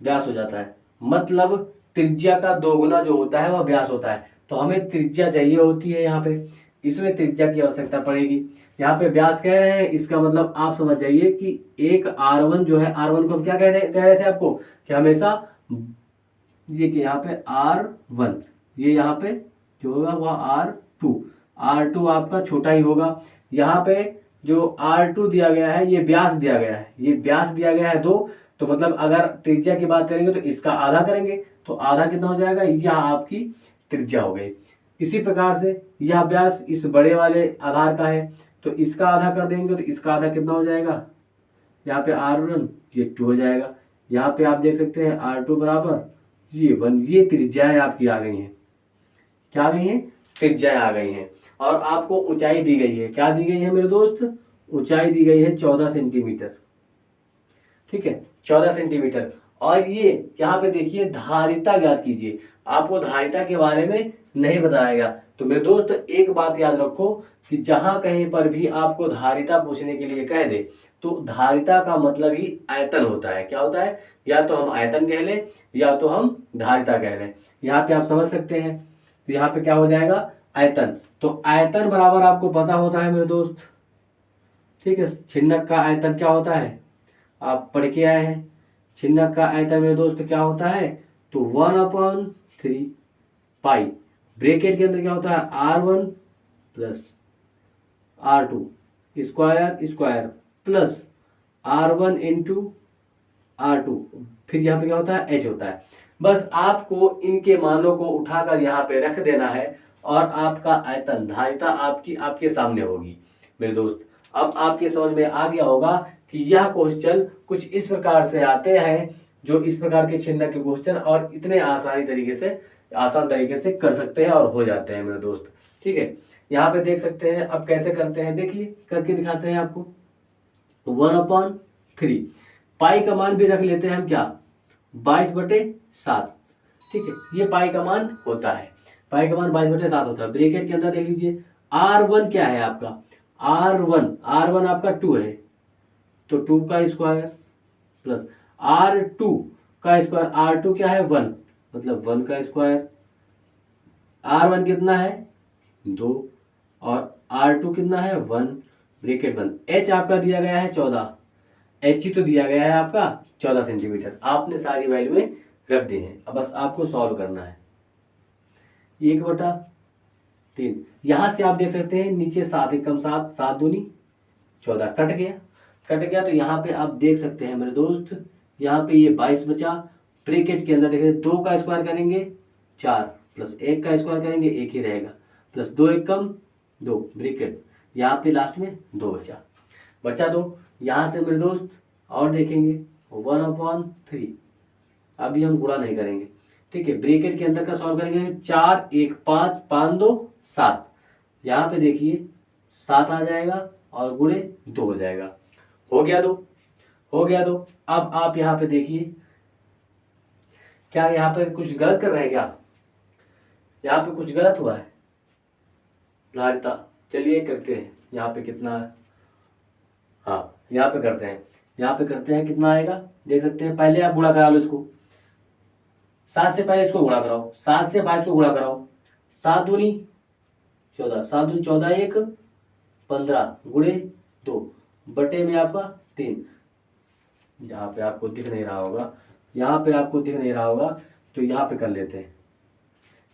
व्यास हो जाता है, मतलब त्रिज्या का दोगुना जो होता है वह व्यास होता है। तो हमें त्रिज्या चाहिए होती है यहाँ पे, इसमें त्रिज्या की आवश्यकता पड़ेगी। यहाँ पे व्यास कह रहे हैं, इसका मतलब आप समझ जाइए कि एक r1 जो है, r1 को हम क्या कह रहे थे आपको कि हमेशा ये कि यहाँ पे r1, ये यहाँ पे जो होगा वह r2, r2 आपका छोटा ही होगा। यहाँ पे जो r2 दिया गया है, ये व्यास दिया गया है, ये व्यास दिया गया है 2, तो मतलब अगर त्रिज्या की बात करेंगे तो इसका आधा करेंगे, तो आधा कितना हो जाएगा, यह आपकी त्रिज्या हो गई। इसी प्रकार से यह व्यास इस बड़े वाले आधार का है, तो इसका आधा कर देंगे तो इसका आधा कितना हो जाएगा, यहाँ पे r1 ये 2 हो जाएगा। यहाँ पे आप देख सकते हैं r2 बराबर ये 1, ये त्रिज्याएं आपकी आ गई हैं, क्या आ गई हैं, त्रिज्याएं आ गई हैं। और आपको ऊंचाई दी गई है, क्या दी गई है मेरे दोस्त, ऊंचाई दी गई है 14 सेंटीमीटर, ठीक है, 14 सेंटीमीटर। और ये यहाँ पे देखिए धारिता ज्ञात कीजिए, आपको धारिता के बारे में नहीं बताया गया। तो मेरे दोस्त एक बात याद रखो कि जहां कहीं पर भी आपको धारिता पूछने के लिए कह दे, तो धारिता का मतलब ही आयतन होता है। क्या होता है, या तो हम आयतन कह लें या तो हम धारिता कह लें। यहाँ पे आप समझ सकते हैं, तो यहाँ पे क्या हो जाएगा, आयतन। तो आयतन बराबर आपको पता होता है मेरे दोस्त, ठीक है, छिन्नक का आयतन क्या होता है, आप पढ़ के आए हैं। छिन्नक का आयतन मेरे दोस्त क्या होता है, तो 1/3 पाई, ब्रैकेट के अंदर क्या होता है, r1 plus r2 square square plus r1 into r2, फिर यहाँ पे क्या होता है, h होता है। बस आपको इनके मानों को उठाकर यहाँ पे रख देना है और आपका आयतन, धारिता आपकी आपके सामने होगी मेरे दोस्त। अब आपके समझ में आ गया होगा कि यह क्वेश्चन कुछ इस प्रकार से आते हैं, जो इस प्रकार के छिन्नक के क्वेश्चन और इतने आसान तरीके से कर सकते हैं और हो जाते हैं मेरे दोस्त, ठीक है। यहाँ पे देख सकते हैं अब कैसे करते हैं, देखिए करके दिखाते हैं आपको। 1/3 पाई का मान भी रख लेते हैं हम, क्या 22/7, ठीक है, ये पाई का मान होता है, पाई का मान 22/7 होता है। ब्रैकेट के अंदर देख लीजिए r1 क्या है आपका, r1 आपका 2 है, तो 2 का स्क्वायर प्लस r2 का स्क्वायर, r2 क्या है 1, मतलब 1 का स्क्वायर, r1 कितना है 2 और r2 कितना है 1, ब्रैकेट बंद। h आपका दिया गया है 14, h ही तो दिया गया है आपका 14 सेंटीमीटर, आपने सारी वैल्यूएं रख दी हैं। अब बस आपको सॉल्व करना है। 1/3, यहां से आप देख सकते हैं नीचे 7 एकम 7, 7 दूनी 14, कट गया। तो यहाँ पे आप देख सकते हैं मेरे दोस्त, यहाँ पे ये 22 बचा, ब्रैकेट के अंदर देखिए 2 का स्क्वायर करेंगे 4 प्लस 1 का स्क्वायर करेंगे 1 ही रहेगा, प्लस 2 एकम 2, ब्रैकेट, यहाँ पे लास्ट में 2 बचा 2। यहाँ से मेरे दोस्त और देखेंगे 1/3, अभी हम गुणा नहीं करेंगे, ठीक है, ब्रैकेट के अंदर का सॉल्व करेंगे, 4 1 5 5 2 7, यहाँ पे देखिए 7 आ जाएगा और गुणे 2 हो जाएगा, हो गया 2। अब आप यहाँ पे देखिए, क्या यहाँ पे कुछ गलत कर रहे हैं क्या, यहाँ पे कुछ गलत हुआ है धारिता, चलिए करते हैं। यहाँ पे कितना है, हाँ यहाँ पे करते हैं कितना आएगा, देख सकते हैं। पहले आप गुणा करा लो इसको, 7 से पहले इसको गुणा कराओ, 7 से 22 को गुणा कराओ, 7 दूनी 14, 7 दूनी 14, 1 15 गुणे 2 बटे में आपका 3, यहाँ पे आपको दिख नहीं रहा होगा, तो यहाँ पे कर लेते हैं।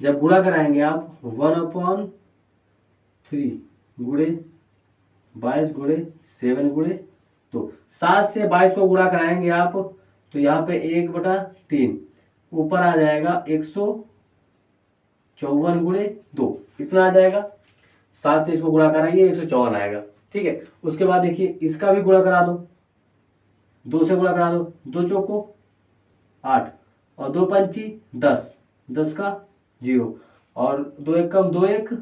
जब गुणा कराएंगे आप 1/3 गुणे 22 गुणे 7 गुणे 2, 7 से 22 को गुणा कराएंगे आप, तो यहाँ पे 1/3 ऊपर आ जाएगा 154 गुणे 2, कितना आ जाएगा 7 से इसको गुणा कराइए 154 आएगा। ठीक है, उसके बाद देखिए इसका भी गुणा करा दो, 2 से गुणा करा दो, 2 चौको 8 और 2 पंची 10, 10 का 0 और 2 एक कम 2 एक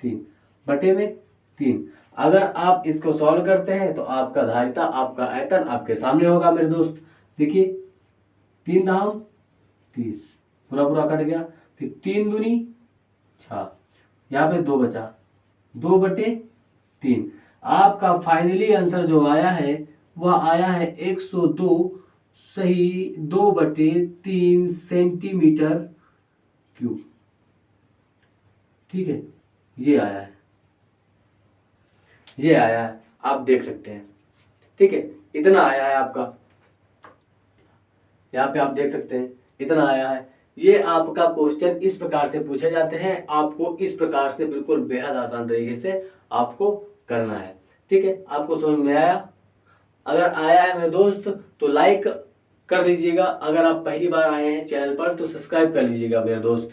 3 बटे में 3। अगर आप इसको सॉल्व करते हैं तो आपका धारिता, आपका आयतन आपके सामने होगा मेरे दोस्त। देखिए 3 धाम 30, पूरा पूरा कट गया, फिर 3 दूनी 6, यहाँ पे 2 बचा, 2 बटे 3। आपका फाइनली आंसर जो आया है वह आया है 102 सही 2 बटे 3 सेंटीमीटर क्यूब। ठीक है, ये आया है, ये आया है, आप देख सकते हैं। ठीक है, इतना आया है आपका, यहाँ पे आप देख सकते हैं इतना आया है। ये आपका क्वेश्चन इस प्रकार से पूछे जाते हैं, आपको इस प्रकार से बिल्कुल बेहद आसान तरीके से आपको करना है। ठीक है, आपको समझ में आया? अगर आया है मेरे दोस्त तो लाइक कर दीजिएगा, अगर आप पहली बार आए हैं चैनल पर तो सब्सक्राइब कर लीजिएगा मेरे दोस्त।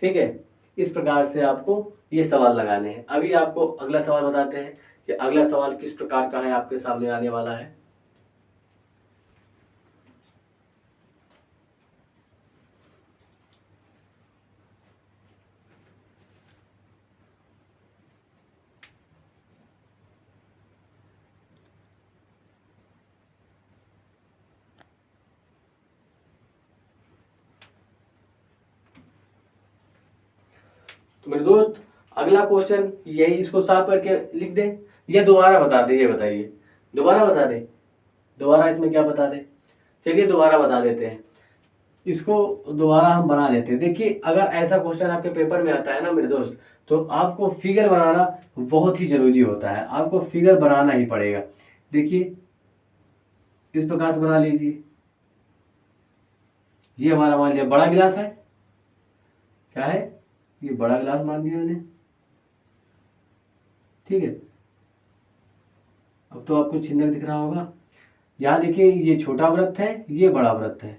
ठीक है, इस प्रकार से आपको ये सवाल लगाने हैं। अभी आपको अगला सवाल बताते हैं कि अगला सवाल किस प्रकार का है, आपके सामने आने वाला है। तो मेरे दोस्त अगला क्वेश्चन यही, इसको साफ करके लिख दें या दोबारा बता दें, ये बताइए। दोबारा बता दें, दोबारा इसमें क्या बता दें? चलिए दोबारा बता देते हैं, इसको दोबारा हम बना लेते हैं। देखिए अगर ऐसा क्वेश्चन आपके पेपर में आता है ना मेरे दोस्त, तो आपको फिगर बनाना बहुत ही जरूरी होता है, आपको फिगर बनाना ही पड़ेगा। देखिए इस प्रकार से बना लीजिए, ये हमारा मान लिया बड़ा गिलास है, क्या है ये बड़ा गिलास मान लिया मैंने। ठीक है, अब तो आपको चिन्ह दिख रहा होगा। यहाँ देखिए ये छोटा वृत्त है, ये बड़ा वृत्त है।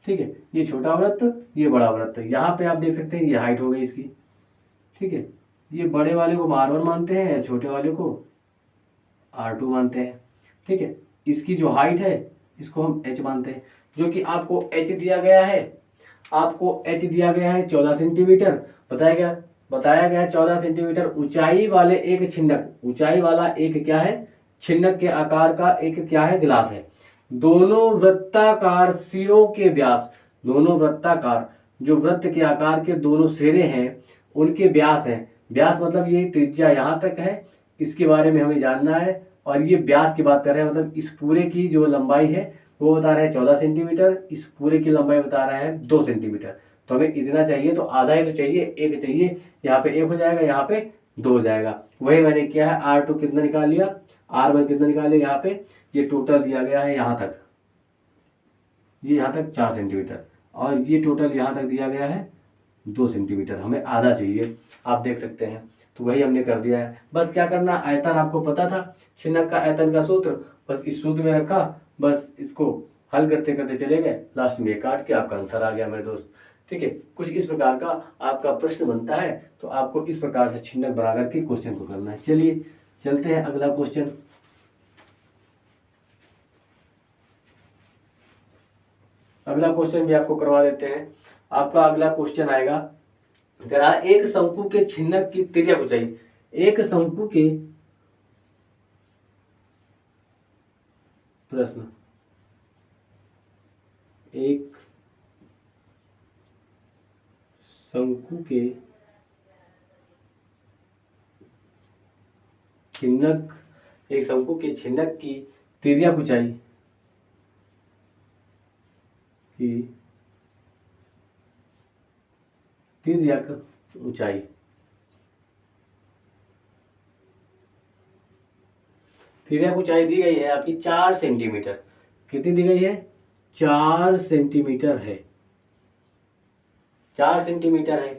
ठीक है, ये छोटा वृत्त ये बड़ा वृत्त है। यहाँ पे आप देख सकते हैं ये हाइट हो गई इसकी। ठीक है, ये बड़े वाले को R1 मानते हैं या छोटे वाले को R2 मानते हैं। ठीक है, इसकी जो हाइट है इसको हम h मानते हैं, जो कि आपको h दिया गया है, आपको h दिया गया है 14 सेंटीमीटर। बताया गया 14 सेंटीमीटर ऊंचाई वाले एक छिन्नक, ऊंचाई वाला एक क्या है, छिन्नक के आकार का एक क्या है, गिलास है। दोनों वृत्ताकार सिरों के व्यास, दोनों वृत्ताकार जो वृत्त के आकार के दोनों सिरे हैं उनके व्यास हैं। व्यास मतलब ये त्रिज्या यहाँ तक है, इसके बारे में हमें जानना है। और ये व्यास की बात कर रहे हैं, मतलब इस पूरे की जो लंबाई है वो बता रहे हैं 14 सेंटीमीटर, इस पूरे की लंबाई बता रहे हैं 2 सेंटीमीटर। तो हमें इतना चाहिए, तो आधा ही तो चाहिए, एक चाहिए, यहाँ पे 1 हो जाएगा, यहाँ पे 2 हो जाएगा। वही मैंने किया है, R2 कितना निकाल लिया, R1 कितना निकाल लिया। यहाँ पे ये टोटल दिया गया है यहाँ तक, ये यहाँ तक 4 सेंटीमीटर और ये टोटल यहाँ तक दिया गया है 2 सेंटीमीटर, हमें आधा चाहिए, आप देख सकते हैं। तो वही हमने कर दिया है। बस क्या करना, आयतन आपको पता था, छिन्नक का आयतन का सूत्र बस इस सूत्र में रखा, बस इसको हल करते करते चले गए, लास्ट में काट के आपका आंसर आ गया मेरे दोस्त। ठीक है, कुछ इस प्रकार का आपका प्रश्न बनता है, तो आपको इस प्रकार से छिन्नक बना करके क्वेश्चन को करना है। चलिए चलते हैं अगला क्वेश्चन। अगला क्वेश्चन भी आपको करवा देते हैं। आपका अगला क्वेश्चन आएगा, जरा एक शंकु के छिन्नक की त्रिज्या ऊंचाई, एक शंकु के प्रश्न, एक शंकु के छिन्नक, एक शंकु के छिन्नक की त्रिज्या ऊंचाई की तिर्यक ऊंचाई, तिर्यक ऊंचाई दी गई है आपकी 4 सेंटीमीटर। कितनी दी गई है, 4 सेंटीमीटर है, 4 सेंटीमीटर है।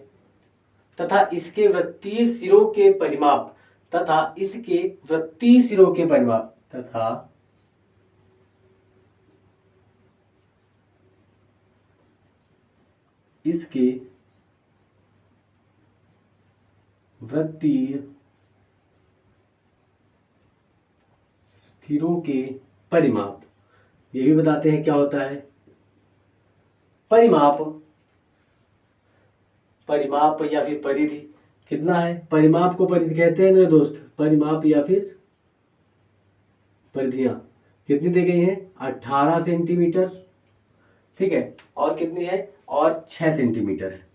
तथा इसके वृत्तीय सिरों के परिमाप, तथा इसके वृत्तीय सिरों के परिमाप, तथा इसके वृत्तीय सिरों के परिमाप, ये भी बताते हैं क्या होता है परिमाप। परिमाप या फिर परिधि कितना है, परिमाप को परिधि कहते हैं मेरे दोस्त, परिमाप या फिर परिधियां कितनी दी गई है 18 सेंटीमीटर, ठीक है, और कितनी है और 6 सेंटीमीटर है,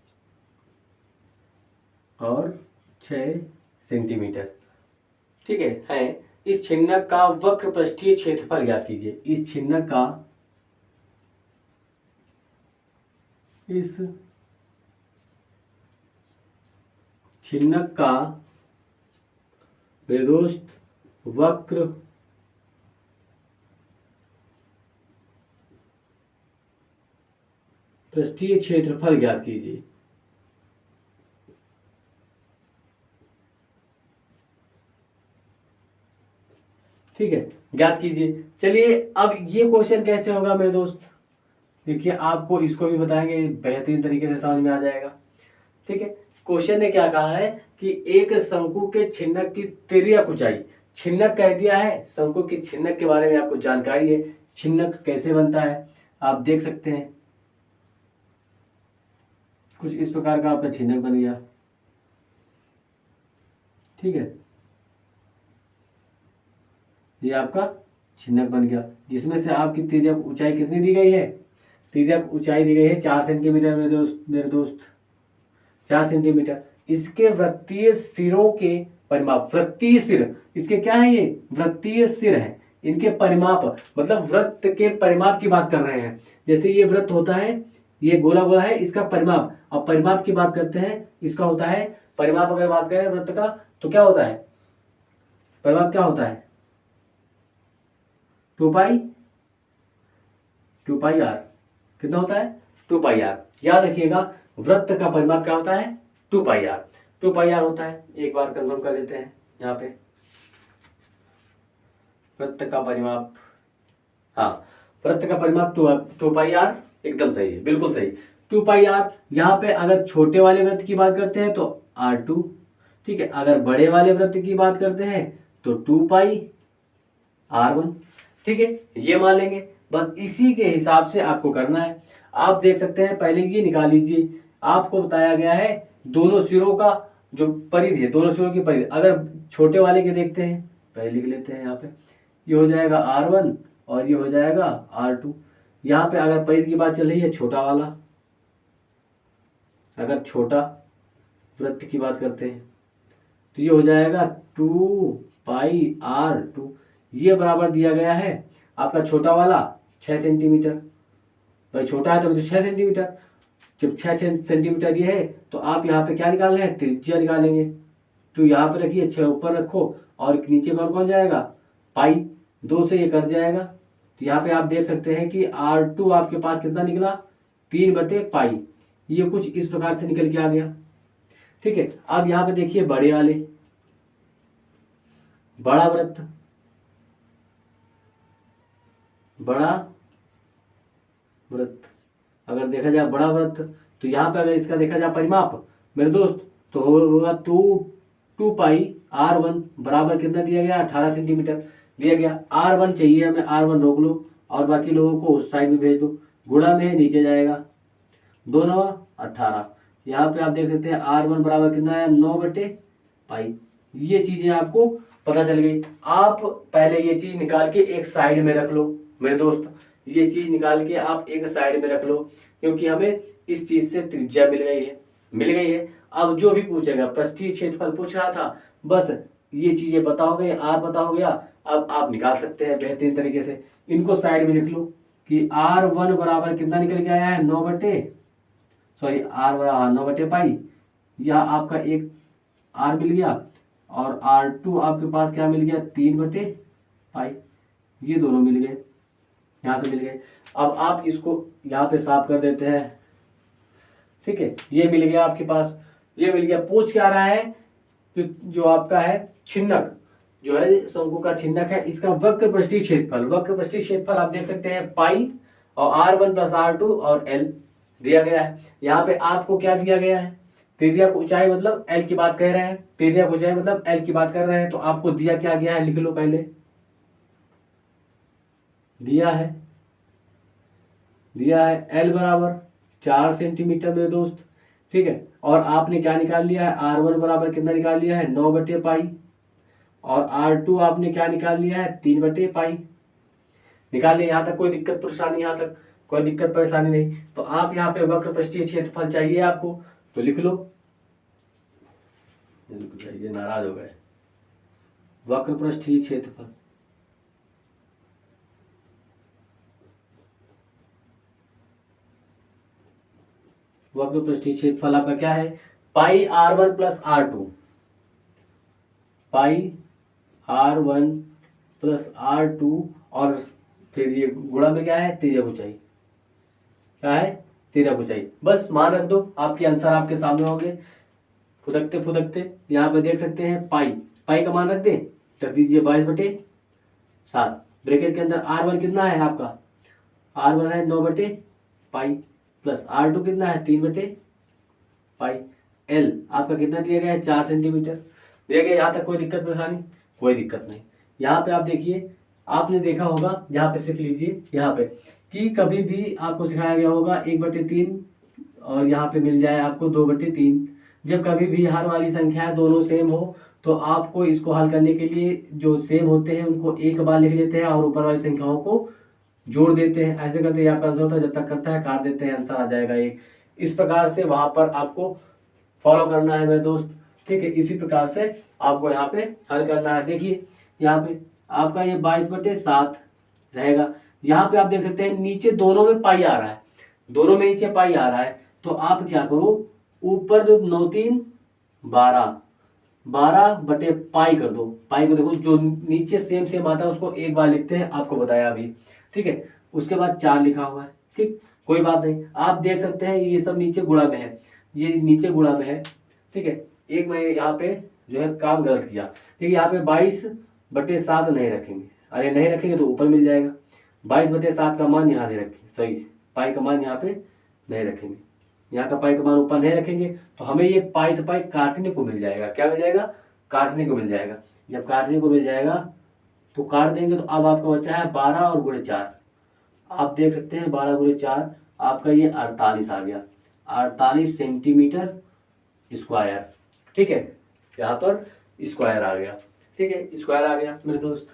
और 6 सेंटीमीटर, ठीक है। इस छिन्नक का वक्र पृष्ठीय क्षेत्रफल ज्ञात कीजिए। इस छिन्नक का मेरे दोस्त वक्र पृष्ठीय क्षेत्रफल ज्ञात कीजिए। ठीक है, ज्ञात कीजिए। चलिए अब ये क्वेश्चन कैसे होगा मेरे दोस्त, देखिए आपको इसको भी बताएंगे, बेहतरीन तरीके से समझ में आ जाएगा। ठीक है, क्वेश्चन ने क्या कहा है कि एक शंकु के छिन्नक की तिर्यक ऊंचाई, छिन्नक कह दिया है, शंकु की छिन्नक के बारे में आपको जानकारी है, छिन्नक कैसे बनता है आप देख सकते हैं। कुछ इस प्रकार का आपका छिन्नक बन गया, ठीक है, ये आपका छिन्नक बन गया, जिसमें से आपकी तिर्यक ऊंचाई कितनी दी गई है, तिर्यक ऊंचाई दी गई है 4 सेंटीमीटर मेरे दोस्त 4 सेंटीमीटर। इसके वृत्तीय सिरों के परिमाप, वृत्तीय सिर इसके क्या है, ये वृत्तीय सिर है, इनके परिमाप मतलब वृत्त के परिमाप की बात कर रहे हैं। जैसे ये वृत्त होता है, ये गोला गोला है, इसका परिमाप, अब परिमाप की बात करते हैं, इसका होता है परिमाप। अगर बात करें वृत्त का तो क्या होता है, परिमाप क्या होता है 2 पाई आर, कितना होता है 2 पाई आर। याद रखिएगा वृत्त का परिमाप क्या होता है 2 पाई आर, 2 पाई आर होता है। एक बार कंफर्म कर लेते हैं यहाँ पे, वृत्त का परिमाप, हाँ वृत्त का परिमाप 2 पाई आर, एकदम सही है, बिल्कुल सही 2 पाई आर। यहाँ पे अगर छोटे वाले वृत्त की बात करते हैं तो R2, ठीक है, अगर बड़े वाले वृत्त की बात करते हैं तो 2 पाई R1, ठीक है, ये मान लेंगे। बस इसी के हिसाब से आपको करना है। आप देख सकते हैं, पहले ये निकाल लीजिए, आपको बताया गया है दोनों सिरों का जो परिधि है, दोनों सिरों की परिधि। अगर छोटे वाले के देखते हैं, पहले लिख लेते हैं यहाँ पे, ये हो जाएगा R1 और ये हो जाएगा R2। यहाँ पे अगर परिधि की बात चल रही है छोटा वाला, अगर छोटा वृत्त की बात करते हैं तो ये हो जाएगा 2 पाई R2, ये बराबर दिया गया है आपका छोटा वाला 6 सेंटीमीटर, भाई छोटा है तो 6 सेंटीमीटर, जब 6 सेंटीमीटर ये है तो आप यहाँ पे क्या निकाल रहे हैं, त्रिज्या निकालेंगे। तो यहाँ पे रखिए, 6 ऊपर रखो और नीचे कौन कौन जाएगा पाई, 2 से ये कट जाएगा। तो यहाँ पे आप देख सकते हैं कि R2 आपके पास कितना निकला 3/पाई, ये कुछ इस प्रकार से निकल के आ गया। ठीक है, अब यहाँ पे देखिए बड़े वाले, बड़ा वृत्त, बड़ा वृत्त, अगर देखा जाए बड़ा वृत्त तो यहाँ पे अगर इसका देखा जाए परिमाप मेरे दोस्त तो होगा 2 पाई R1 बराबर कितना दिया गया 18 सेंटीमीटर दिया गया। R1 चाहिए हमें, R1 रोक लो और बाकी लोगों को उस साइड में भेज दो, गुणा में नीचे जाएगा 2 9 18। यहाँ पे आप देख सकते हैं R1 बराबर कितना है 9/पाई। ये चीजें आपको पता चल गई। आप पहले ये चीज निकाल के एक साइड में रख लो मेरे दोस्त, ये चीज निकाल के आप एक साइड में रख लो, क्योंकि हमें इस चीज से त्रिज्या मिल गई है। अब जो भी पूछेगा, पृष्ठीय क्षेत्रफल पूछ रहा था, बस ये चीजें पता हो गई, R पता हो गया, अब आप निकाल सकते हैं बेहतरीन तरीके से। इनको साइड में लिख लो कि R1 बराबर कितना निकल के आया है 9/पाई, या आपका एक R मिल गया और R2 आपके पास क्या मिल गया 3/पाई, ये दोनों मिल गए, यहाँ से मिल गए। अब आप इसको यहाँ पे साफ कर देते हैं, ठीक है, ये मिल गया आपके पास, ये मिल गया। पूछ क्या रहा है, जो आपका है छिन्नक, जो है शंकु का छिन्नक है, इसका वक्र पृष्ठीय क्षेत्रफल आप देख सकते हैं पाई और R1 + R2 और L, दिया गया है। यहाँ पे आपको क्या दिया गया है, तिर्यक ऊंचाई मतलब एल की बात कह रहे हैं, तिर्यक ऊंचाई मतलब एल की बात कर रहे हैं, तो आपको दिया क्या गया है लिख लो पहले। दिया है एल बराबर 4 सेंटीमीटर मेरे दोस्त, ठीक है। और आपने क्या निकाल लिया है, R1 बराबर कितना निकाल लिया है 9/पाई, और R2 आपने क्या निकाल लिया है 3/पाई निकाल लिया। यहाँ तक कोई दिक्कत परेशानी, यहाँ तक कोई दिक्कत परेशानी नहीं। तो आप यहाँ पे वक्र पृष्ठीय क्षेत्रफल चाहिए आपको, तो लिख लो। ये नाराज हो गए, वक्र पृष्ठीय क्षेत्रफल, वक्र पृष्ठीय क्षेत्रफल आपका क्या है, पाई R1 प्लस R2, पाई R1 प्लस R2, और फिर ये गुणा में क्या है तिर्यक ऊंचाई, क्या है तिर्यक ऊंचाई। बस मान रख दो, आपके आंसर आपके सामने होंगे। फुदकते फुदकते यहाँ पे देख सकते हैं पाई, पाई का मान रख दें, रख दीजिए 22/7। ब्रैकेट के अंदर R1 कितना है आपका, R1 है 9/पाई, प्लस R2 कितना है 3/पाई। L आपका कितना दिया गया है 4 सेंटीमीटर दिया गया। यहाँ तक कोई दिक्कत परेशानी, कोई दिक्कत नहीं। यहाँ पे आप देखिए, आपने देखा होगा, यहाँ पे सीख लीजिए यहाँ पे कि कभी भी आपको सिखाया गया होगा 1/3, और यहाँ पे मिल जाए आपको 2/3। जब कभी भी हर वाली संख्या दोनों सेम हो, तो आपको इसको हल करने के लिए जो सेम होते हैं उनको एक बार लिख लेते हैं और ऊपर वाली संख्याओं को जोड़ देते हैं। ऐसे करते ही आपका आंसर होता है, जब तक करता है काट देते हैं, आंसर आ जाएगा एक। इस प्रकार से वहां पर आपको फॉलो करना है मेरे दोस्त, ठीक है। इसी प्रकार से आपको यहाँ पे हल करना है। देखिए यहाँ पे आपका ये 22/7 रहेगा। यहाँ पे आप देख सकते हैं नीचे दोनों में पाई आ रहा है, दोनों में नीचे पाई आ रहा है, तो आप क्या करो, ऊपर जो 9 3 12 12/पाई कर दो। पाई को देखो, जो नीचे सेम सेम आता है उसको एक बार लिखते हैं, आपको बताया अभी, ठीक है। उसके बाद 4 लिखा हुआ है, ठीक, कोई बात नहीं। आप देख सकते हैं ये सब नीचे गुणा में है, ये नीचे गुणा में है, ठीक है। एक मैं यहाँ पे जो है काम गलत किया, ठीक है। यहाँ पे 22/7 नहीं रखेंगे, अरे नहीं रखेंगे तो ऊपर मिल जाएगा। 22/7 का मान यहाँ नहीं रखेंगे, सही, पाई का मान यहाँ पे नहीं रखेंगे, यहाँ का पाई का मान ऊपर नहीं रखेंगे, तो हमें ये पाई से पाई काटने को मिल जाएगा। क्या मिल जाएगा, काटने को मिल जाएगा। जब काटने को मिल जाएगा तो काट देंगे, तो अब आपका बचा है 12 और गुणे 4। आप देख सकते हैं 12 गुणे 4 आपका ये 48 आ गया, 48 सेंटीमीटर स्क्वायर, ठीक है। यहाँ पर स्क्वायर आ गया, ठीक है, स्क्वायर आ गया मेरे दोस्त।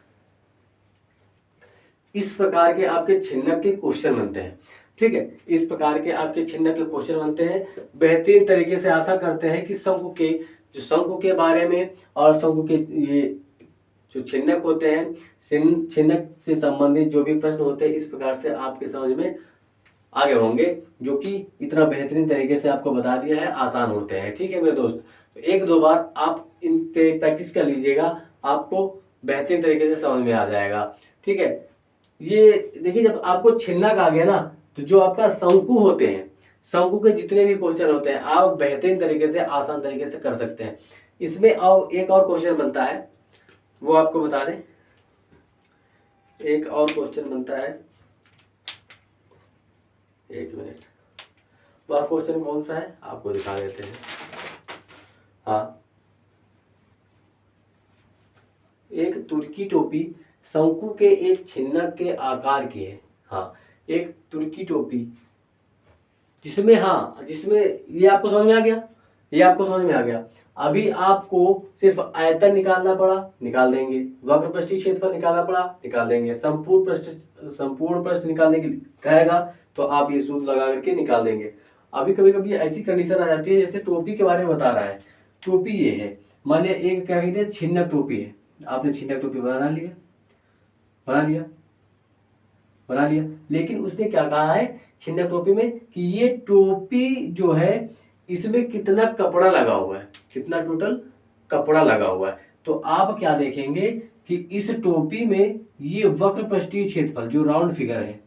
इस प्रकार के आपके छिन्नक के क्वेश्चन बनते हैं, ठीक है। इस प्रकार के आपके छिन्नक के क्वेश्चन बनते हैं बेहतरीन तरीके से। आशा करते हैं कि शंकु के बारे में और शंकु के ये जो छिन्नक होते हैं, छिन्नक से संबंधित जो भी प्रश्न होते हैं, इस प्रकार से आपके समझ में आगे होंगे, जो कि इतना बेहतरीन तरीके से आपको बता दिया है, आसान होते हैं, ठीक है मेरे दोस्त। तो 1-2 बार आप इन पे प्रैक्टिस कर लीजिएगा, आपको बेहतरीन तरीके से समझ में आ जाएगा, ठीक है। ये देखिए, जब आपको छिन्नक आ गया ना, तो जो आपका शंकु होते हैं, शंकु के जितने भी क्वेश्चन होते हैं, आप बेहतरीन तरीके से आसान तरीके से कर सकते हैं। इसमें और एक और क्वेश्चन बनता है, वो आपको बता दें। एक और क्वेश्चन बनता है, एक मिनट, वह क्वेश्चन कौन सा है आपको दिखा देते हैं। हाँ, एक तुर्की टोपी शंकु के एक छिन्नक के आकार की है। हाँ, एक तुर्की टोपी जिसमें, हाँ, जिसमें, ये आपको समझ में आ गया, ये आपको समझ में आ गया। अभी आपको सिर्फ आयतन निकालना पड़ा, निकाल देंगे। वक्र पृष्ठीय क्षेत्रफल निकालना पड़ा, निकाल देंगे। संपूर्ण पृष्ठ निकालने के लिए कहेगा तो आप ये सूत्र लगा करके निकाल देंगे। अभी कभी कभी ऐसी कंडीशन आ जाती है, जैसे टोपी के बारे में बता रहा है, टोपी ये है, मान लिया एक क्या कहते हैं छिन्नक टोपी है, आपने छिन्नक टोपी बना लिया, लेकिन उसने क्या कहा है छिन्नक टोपी में कि ये टोपी जो है इसमें कितना कपड़ा लगा हुआ है, कितना टोटल कपड़ा लगा हुआ है। तो आप क्या देखेंगे कि इस टोपी में ये वक्र पृष्ठीय क्षेत्रफल जो राउंड फिगर है,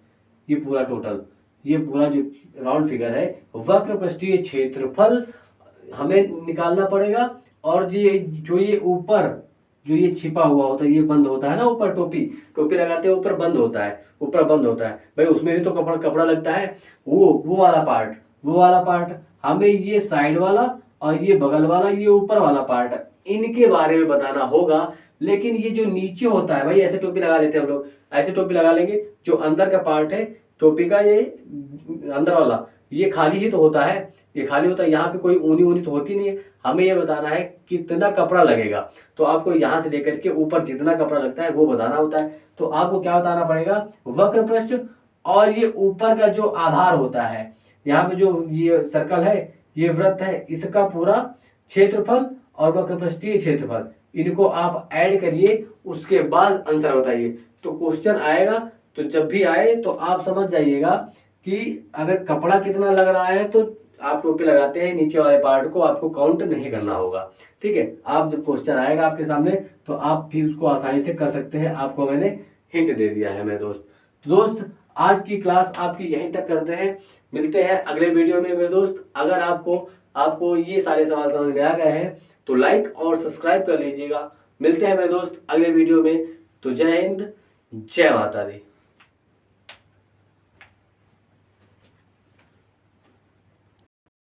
ये पूरा टोटल, ये पूरा जो राउंड फिगर है, वक्र पृष्ठीय क्षेत्रफल हमें निकालना पड़ेगा। और जो ये ऊपर जो ये छिपा हुआ होता है, ये बंद होता है ना, ऊपर टोपी लगाते हैं, ऊपर बंद होता है, ऊपर बंद होता है भाई, उसमें भी तो कपड़ा लगता है, वो वाला पार्ट, वो वाला पार्ट, हमें ये साइड वाला और ये बगल वाला, ये ऊपर वाला पार्ट, इनके बारे में बताना होगा। लेकिन ये जो नीचे होता है भाई, ऐसे टोपी लगा लेते हैं हम लोग, ऐसे टोपी लगा लेंगे, जो अंदर का पार्ट है टोपी का, ये अंदर वाला ये खाली ही तो होता है, ये खाली होता है, यहाँ पे कोई ऊनी ऊनी तो होती नहीं है। हमें ये बताना है कितना कपड़ा लगेगा, तो आपको यहाँ से लेकर के ऊपर जितना कपड़ा लगता है वो बताना होता है। तो आपको क्या बताना पड़ेगा, वक्र पृष्ठ और ये ऊपर का जो आधार होता है, यहाँ पे जो ये सर्कल है, ये वृत्त है, इसका पूरा क्षेत्रफल और वक्र पृष्ठीय क्षेत्रफल, इनको आप ऐड करिए, उसके बाद आंसर बताइए। तो क्वेश्चन आएगा, तो जब भी आए तो आप समझ जाइएगा कि अगर कपड़ा कितना लग रहा है तो आप टोपी लगाते हैं, नीचे वाले पार्ट को आपको काउंट नहीं करना होगा। ठीक है, आप जब क्वेश्चन आएगा आपके सामने तो आप भी उसको आसानी से कर सकते हैं। आपको मैंने हिंट दे दिया है मेरे दोस्त। तो दोस्त, आज की क्लास आपकी यहीं तक करते हैं, मिलते हैं अगले वीडियो में मेरे दोस्त। अगर आपको ये सारे सवाल समझ में आ गए हैं तो लाइक और सब्सक्राइब कर लीजिएगा। मिलते हैं मेरे दोस्त अगले वीडियो में। तो जय हिंद, जय माता दी।